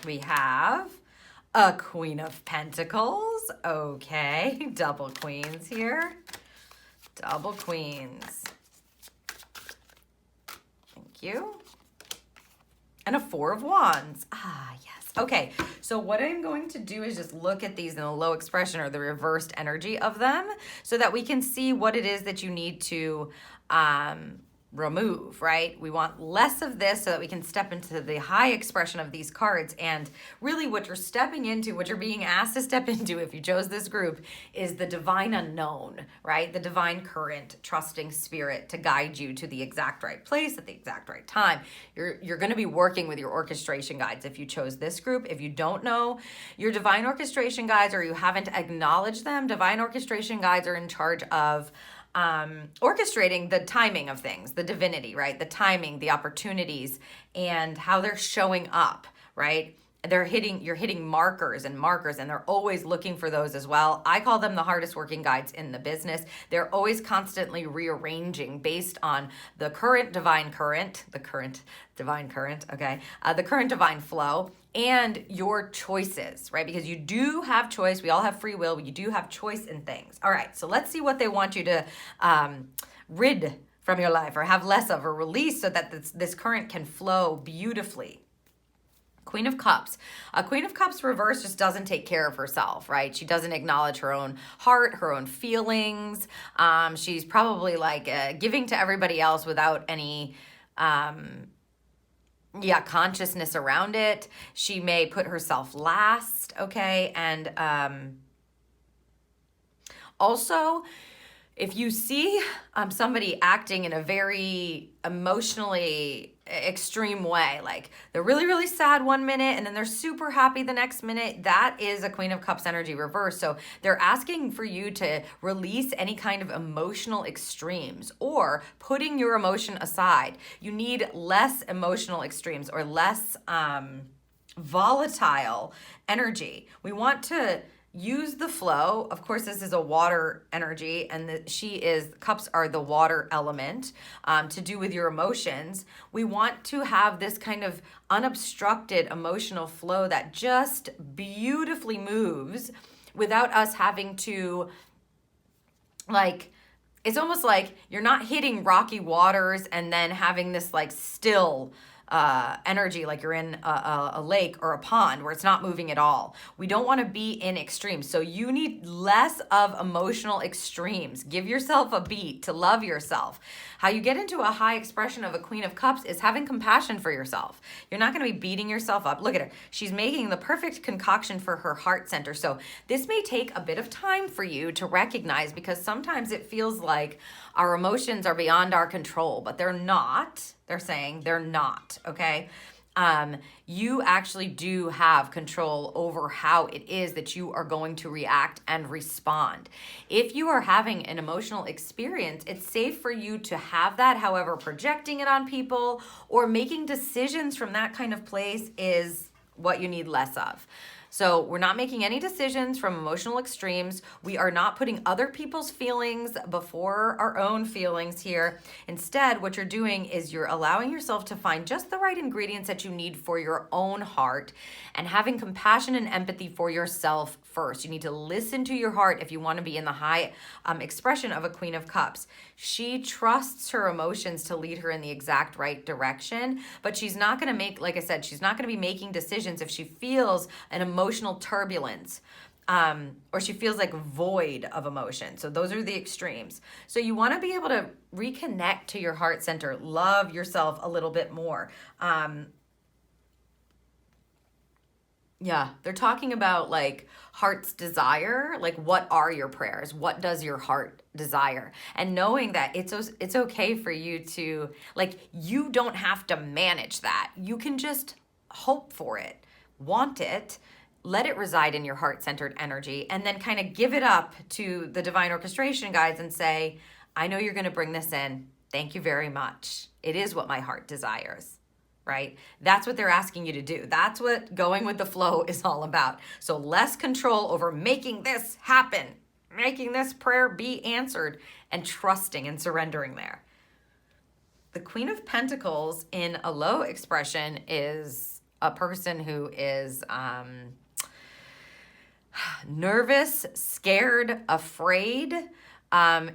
We have a Queen of Pentacles. Okay, double queens here. Double queens. Thank you. And a Four of Wands. Ah, yes. Okay, so what I'm going to do is just look at these in the low expression, or the reversed energy of them, so that we can see what it is that you need to remove, right? We want less of this so that we can step into the high expression of these cards. And really what you're stepping into, what you're being asked to step into if you chose this group, is the divine unknown, right? The divine current, trusting spirit to guide you to the exact right place at the exact right time. You're going to be working with your orchestration guides if you chose this group. If you don't know your divine orchestration guides, or you haven't acknowledged them, divine orchestration guides are in charge of orchestrating the timing of things, the divinity, right? The timing, the opportunities, and how they're showing up, right? You're hitting markers, and they're always looking for those as well. I call them the hardest working guides in the business. They're always constantly rearranging based on the current divine current, the current divine flow, and your choices, right? Because you do have choice. We all have free will, but you do have choice in things. All right, so let's see what they want you to rid from your life, or have less of, or release, so that this current can flow beautifully. Queen of Cups. A Queen of Cups reverse just doesn't take care of herself, right? She doesn't acknowledge her own heart, her own feelings. She's probably like giving to everybody else without any consciousness around it. She may put herself last, okay? And also, if you see somebody acting in a very emotionally extreme way, like they're really, really sad one minute and then they're super happy the next minute, that is a Queen of Cups energy reverse. So they're asking for you to release any kind of emotional extremes or putting your emotion aside. You need less emotional extremes or less volatile energy. We want to use the flow. Of course, this is a water energy, and cups are the water element to do with your emotions. We want to have this kind of unobstructed emotional flow that just beautifully moves without us having to, like, it's almost like you're not hitting rocky waters and then having this like still energy, like you're in a lake or a pond where it's not moving at all. We don't want to be in extremes. So you need less of emotional extremes. Give yourself a beat to love yourself. How you get into a high expression of a Queen of Cups is having compassion for yourself. You're not going to be beating yourself up. Look at her. She's making the perfect concoction for her heart center. So this may take a bit of time for you to recognize, because sometimes it feels like our emotions are beyond our control, but they're not. They're saying they're not, okay? You actually do have control over how it is that you are going to react and respond. If you are having an emotional experience, it's safe for you to have that. However, projecting it on people or making decisions from that kind of place is what you need less of. So we're not making any decisions from emotional extremes. We are not putting other people's feelings before our own feelings here. Instead, what you're doing is you're allowing yourself to find just the right ingredients that you need for your own heart and having compassion and empathy for yourself first. You need to listen to your heart if you want to be in the high expression of a Queen of Cups. She trusts her emotions to lead her in the exact right direction, but she's not going to make, like I said, she's not going to be making decisions if she feels an emotional turbulence or she feels like void of emotion. So those are the extremes. So you want to be able to reconnect to your heart center, love yourself a little bit more. Yeah, they're talking about like heart's desire, like what are your prayers? What does your heart desire? And knowing that it's okay for you to, like, you don't have to manage that. You can just hope for it, want it, let it reside in your heart-centered energy, and then kind of give it up to the divine orchestration guides and say, I know you're going to bring this in. Thank you very much. It is what my heart desires. Right? That's what they're asking you to do. That's what going with the flow is all about. So less control over making this happen, making this prayer be answered, and trusting and surrendering there. The Queen of Pentacles in a low expression is a person who is nervous, scared, afraid,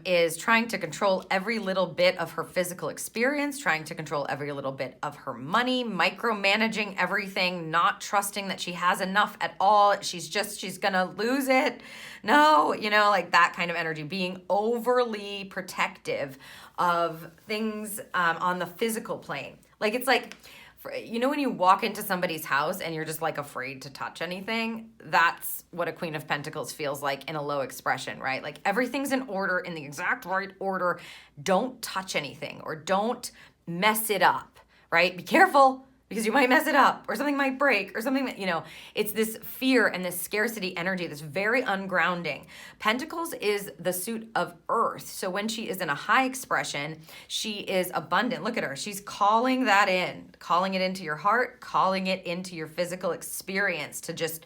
is trying to control every little bit of her physical experience, trying to control every little bit of her money, micromanaging everything, not trusting that she has enough at all. She's gonna lose it. No, like that kind of energy, being overly protective of things on the physical plane. Like it's like, when you walk into somebody's house and you're just like afraid to touch anything, that's what a Queen of Pentacles feels like in a low expression, right? Like everything's in order, in the exact right order. Don't touch anything or don't mess it up, right? Be careful because you might mess it up or something might break or something that, it's this fear and this scarcity energy that's very ungrounding. Pentacles is the suit of earth. So when she is in a high expression, she is abundant. Look at her. She's calling that in, calling it into your heart, calling it into your physical experience to just,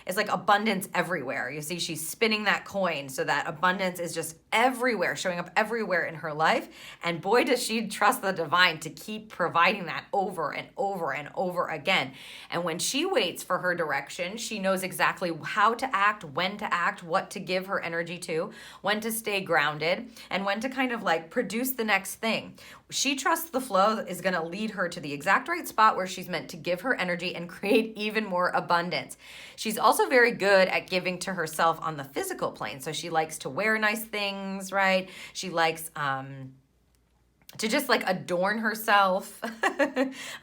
it's like abundance everywhere. You see, she's spinning that coin so that abundance is just everywhere, showing up everywhere in her life. And boy, does she trust the divine to keep providing that over and over and over again. And when she waits for her direction, she knows exactly how to act, when to act, what to give her energy to, when to stay grounded, and when to kind of like produce the next thing. She trusts the flow is going to lead her to the exact right spot where she's meant to give her energy and create even more abundance. She's also very good at giving to herself on the physical plane. So she likes to wear nice things, right? She likes to just like adorn herself,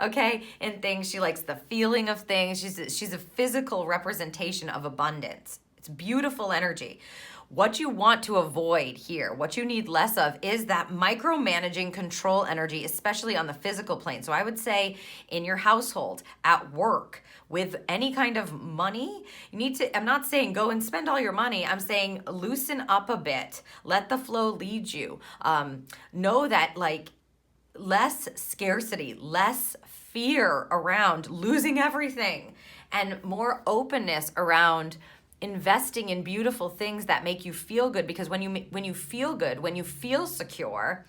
okay, in things. She likes the feeling of things. She's a physical representation of abundance. It's beautiful energy. What you want to avoid here, what you need less of, is that micromanaging control energy, especially on the physical plane. So I would say in your household, at work, with any kind of money, you need to, I'm not saying go and spend all your money. I'm saying loosen up a bit. Let the flow lead you. Know that like less scarcity, less fear around losing everything, and more openness around investing in beautiful things that make you feel good. Because when you feel good, when you feel secure,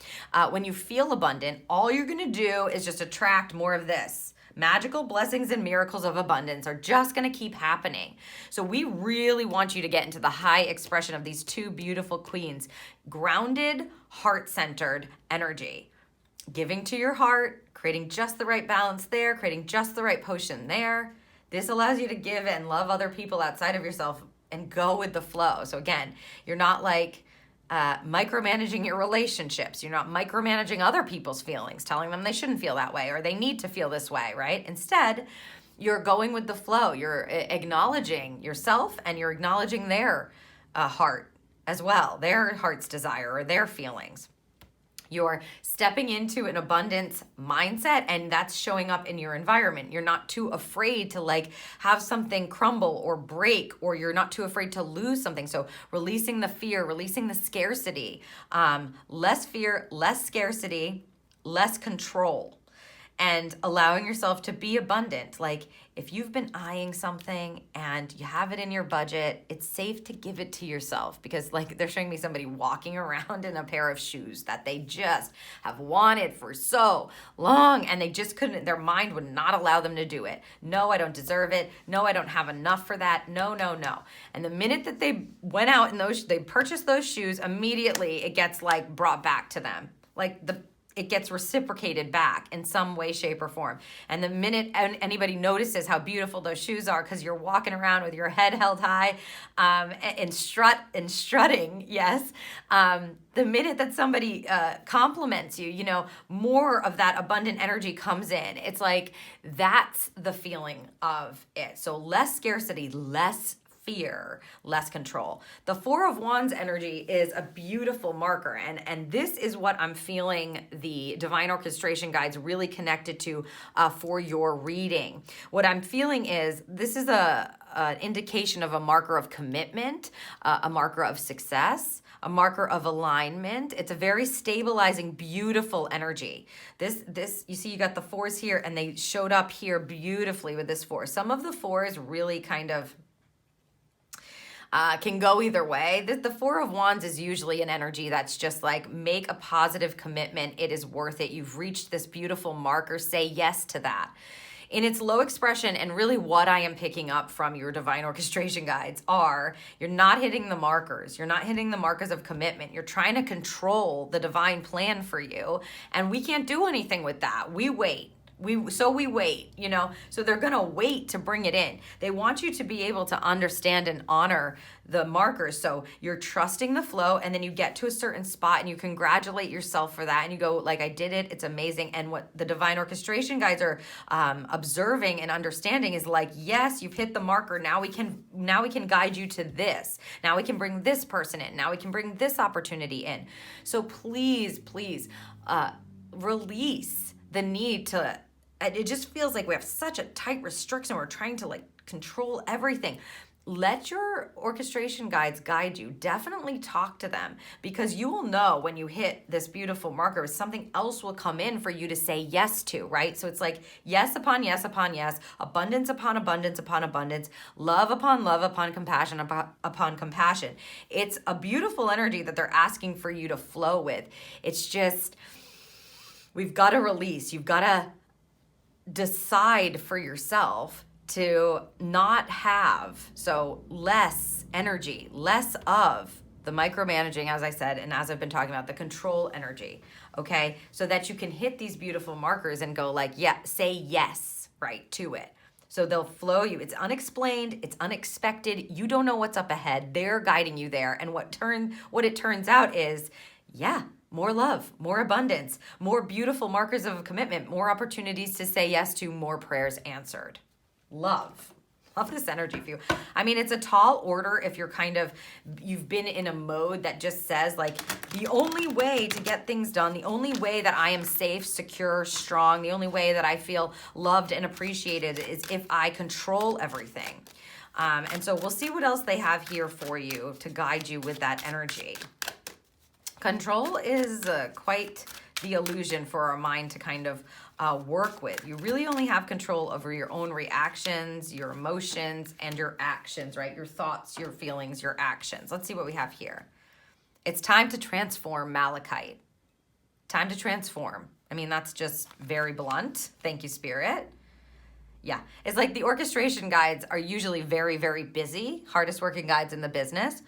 when you feel abundant, all you're gonna do is just attract more of this. Magical blessings and miracles of abundance are just gonna keep happening. So we really want you to get into the high expression of these two beautiful queens. Grounded, heart-centered energy. Giving to your heart, creating just the right balance there, creating just the right potion there. This allows you to give and love other people outside of yourself and go with the flow. So again, you're not like micromanaging your relationships. You're not micromanaging other people's feelings, telling them they shouldn't feel that way or they need to feel this way, right? Instead, you're going with the flow. You're acknowledging yourself and you're acknowledging their heart as well, their heart's desire or their feelings. You're stepping into an abundance mindset, and that's showing up in your environment. You're not too afraid to like have something crumble or break, or you're not too afraid to lose something. So releasing the fear, releasing the scarcity, less fear, less scarcity, less control, and allowing yourself to be abundant. Like if you've been eyeing something and you have it in your budget, it's safe to give it to yourself, because like they're showing me somebody walking around in a pair of shoes that they just have wanted for so long and they just couldn't, their mind would not allow them to do it. No, I don't deserve it. No, I don't have enough for that. No, no, no. And the minute that they went out and they purchased those shoes, immediately it gets like brought back to them. Like it gets reciprocated back in some way, shape, or form. And the minute anybody notices how beautiful those shoes are, because you're walking around with your head held high and strutting, yes, the minute that somebody compliments you, you know, more of that abundant energy comes in. It's like that's the feeling of it. So less scarcity, less fear, less control. The Four of Wands energy is a beautiful marker, and this is what I'm feeling the divine orchestration guides really connected to for your reading. What I'm feeling is this is an indication of a marker of commitment, a marker of success, a marker of alignment. It's a very stabilizing, beautiful energy. This you see, you got the fours here, and they showed up here beautifully with this four. Some of the fours really kind of can go either way. The Four of Wands is usually an energy that's just like, make a positive commitment. It is worth it. You've reached this beautiful marker. Say yes to that. In its low expression, and really what I am picking up from your divine orchestration guides are, you're not hitting the markers. You're not hitting the markers of commitment. You're trying to control the divine plan for you. And we can't do anything with that. We wait. We wait, you know, so they're going to wait to bring it in. They want you to be able to understand and honor the markers. So you're trusting the flow, and then you get to a certain spot and you congratulate yourself for that. And you go like, I did it. It's amazing. And what the divine orchestration guides are observing and understanding is like, yes, you've hit the marker. Now we can guide you to this. Now we can bring this person in. Now we can bring this opportunity in. So please, release the need to, it just feels like we have such a tight restriction. We're trying to like control everything. Let your orchestration guides guide you. Definitely talk to them, because you will know when you hit this beautiful marker, something else will come in for you to say yes to, right? So it's like yes upon yes upon yes, abundance upon abundance upon abundance, love upon compassion upon compassion. It's a beautiful energy that they're asking for you to flow with. It's just, we've got to release. You've got to decide for yourself to not have, so less energy, less of the micromanaging, as I said, and as I've been talking about, the control energy, okay? So that you can hit these beautiful markers and go like, yeah, say yes, right, to it. So they'll flow you. It's unexplained, it's unexpected. You don't know what's up ahead. They're guiding you there. And what it turns out is, yeah, more love, more abundance, more beautiful markers of commitment, more opportunities to say yes to, more prayers answered. Love. love this energy for you. I mean, it's a tall order if you've been in a mode that just says like, the only way to get things done, the only way that I am safe, secure, strong, the only way that I feel loved and appreciated is if I control everything. And so we'll see what else they have here for you to guide you with that energy. Control is quite the illusion for our mind to kind of work with. You really only have control over your own reactions, your emotions, and your actions, right? Your thoughts, your feelings, your actions. Let's see what we have here. It's time to transform, Malachite. Time to transform. I mean, that's just very blunt. Thank you, Spirit. Yeah, it's like the orchestration guides are usually very, very busy, hardest working guides in the business.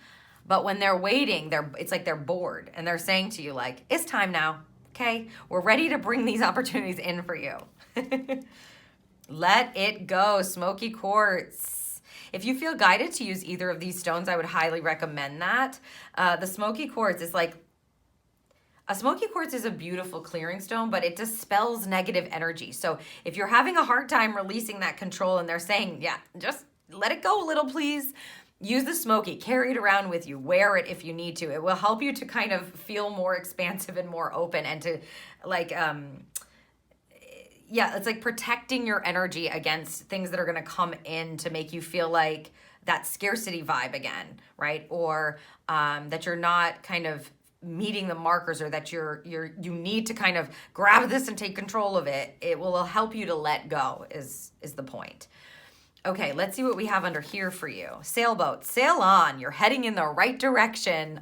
But when they're waiting, it's like they're bored and they're saying to you like, it's time now, okay? We're ready to bring these opportunities in for you. Let it go, smoky quartz. If you feel guided to use either of these stones, I would highly recommend that. The smoky quartz is like, a smoky quartz is a beautiful clearing stone, but it dispels negative energy. So if you're having a hard time releasing that control and they're saying, yeah, just let it go a little, please, use the smoky, carry it around with you, wear it if you need to. It will help you to kind of feel more expansive and more open and to like, yeah, it's like protecting your energy against things that are going to come in to make you feel like that scarcity vibe again, right? Or that you're not kind of meeting the markers, or that you need to kind of grab this and take control of it. It will help you to let go is the point. Okay, let's see what we have under here for you. Sailboat, sail on. You're heading in the right direction.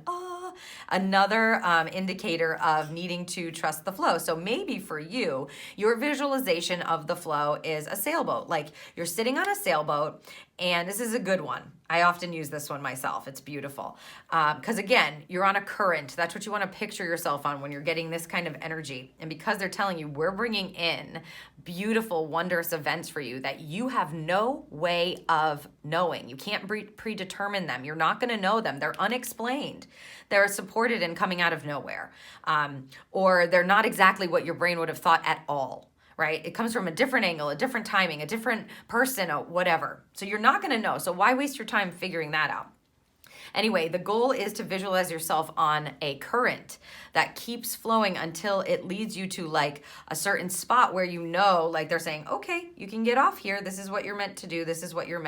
Another indicator of needing to trust the flow. So maybe for you, your visualization of the flow is a sailboat. Like you're sitting on a sailboat, and this is a good one. I often use this one myself. It's beautiful. Because again, you're on a current. That's what you want to picture yourself on when you're getting this kind of energy. And because they're telling you we're bringing in beautiful, wondrous events for you that you have no way of knowing. You can't predetermine them. You're not going to know them. They're unexplained. They're supported and coming out of nowhere. Or they're not exactly what your brain would have thought at all. Right? It comes from a different angle, a different timing, a different person, or whatever. So you're not going to know. So why waste your time figuring that out? Anyway, the goal is to visualize yourself on a current that keeps flowing until it leads you to like a certain spot where you know, like they're saying, okay, you can get off here. This is what you're meant to do. This is what you're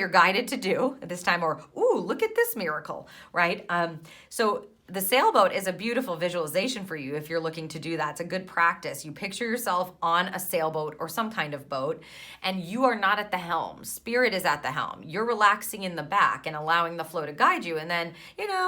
guided to do at this time. Or, ooh, look at this miracle, right? So the sailboat is a beautiful visualization for you if you're looking to do that. It's a good practice. You picture yourself on a sailboat or some kind of boat, and you are not at the helm. Spirit is at the helm. You're relaxing in the back and allowing the flow to guide you. And then,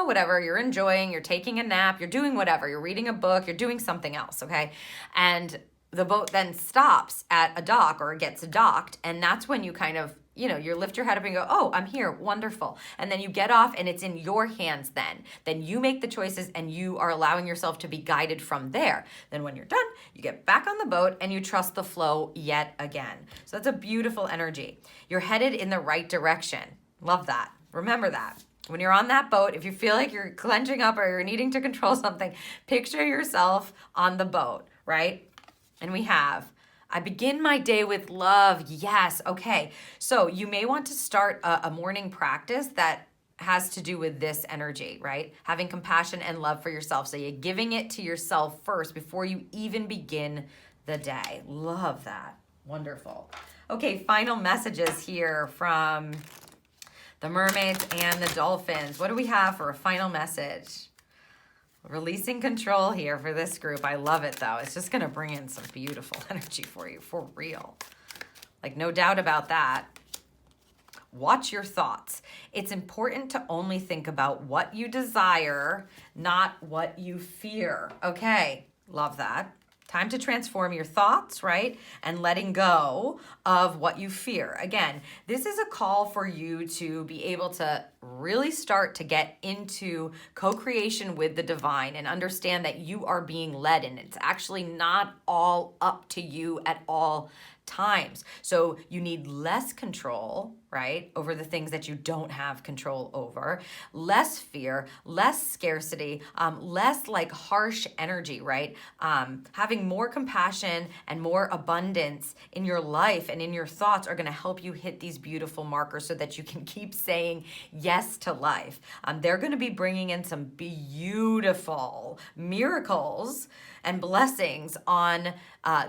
whatever, you're enjoying, you're taking a nap, you're doing whatever, you're reading a book, you're doing something else, okay? And the boat then stops at a dock or gets docked, and that's when you kind of you lift your head up and go, oh, I'm here, wonderful. And then you get off and it's in your hands then. Then you make the choices and you are allowing yourself to be guided from there. Then when you're done, you get back on the boat and you trust the flow yet again. So that's a beautiful energy. You're headed in the right direction. Love that. Remember that. When you're on that boat, if you feel like you're clenching up or you're needing to control something, picture yourself on the boat, right? And we have, I begin my day with love. Yes. Okay. So you may want to start a morning practice that has to do with this energy, right? Having compassion and love for yourself. So you're giving it to yourself first before you even begin the day. Love that. Wonderful. Okay. Final messages here from the mermaids and the dolphins. What do we have for a final message? Releasing control here for this group. I love it though. It's just going to bring in some beautiful energy for you, for real. Like no doubt about that. Watch your thoughts. It's important to only think about what you desire, not what you fear. Okay, love that. Time to transform your thoughts, right? And letting go of what you fear. Again, this is a call for you to be able to really start to get into co-creation with the divine and understand that you are being led, and it's actually not all up to you at all times. So you need less control, right, over the things that you don't have control over, less fear, less scarcity, less like harsh energy, right? Having more compassion and more abundance in your life and in your thoughts are going to help you hit these beautiful markers so that you can keep saying yes to life. They're going to be bringing in some beautiful miracles and blessings on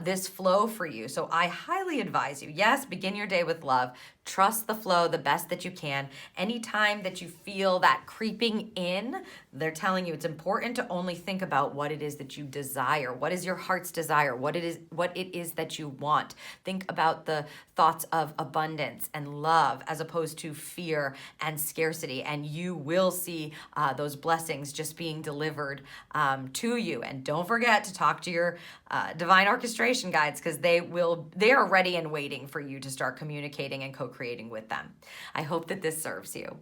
this flow for you. So I highly advise you, yes, begin your day with love. Trust the flow the best that you can. Anytime that you feel that creeping in, they're telling you it's important to only think about what it is that you desire. What is your heart's desire? What it is that you want. Think about the thoughts of abundance and love as opposed to fear and scarcity, and you will see those blessings just being delivered to you. And don't forget to talk to your divine orchestration guides, because they are ready and waiting for you to start communicating and co-creating with them. I hope that this serves you.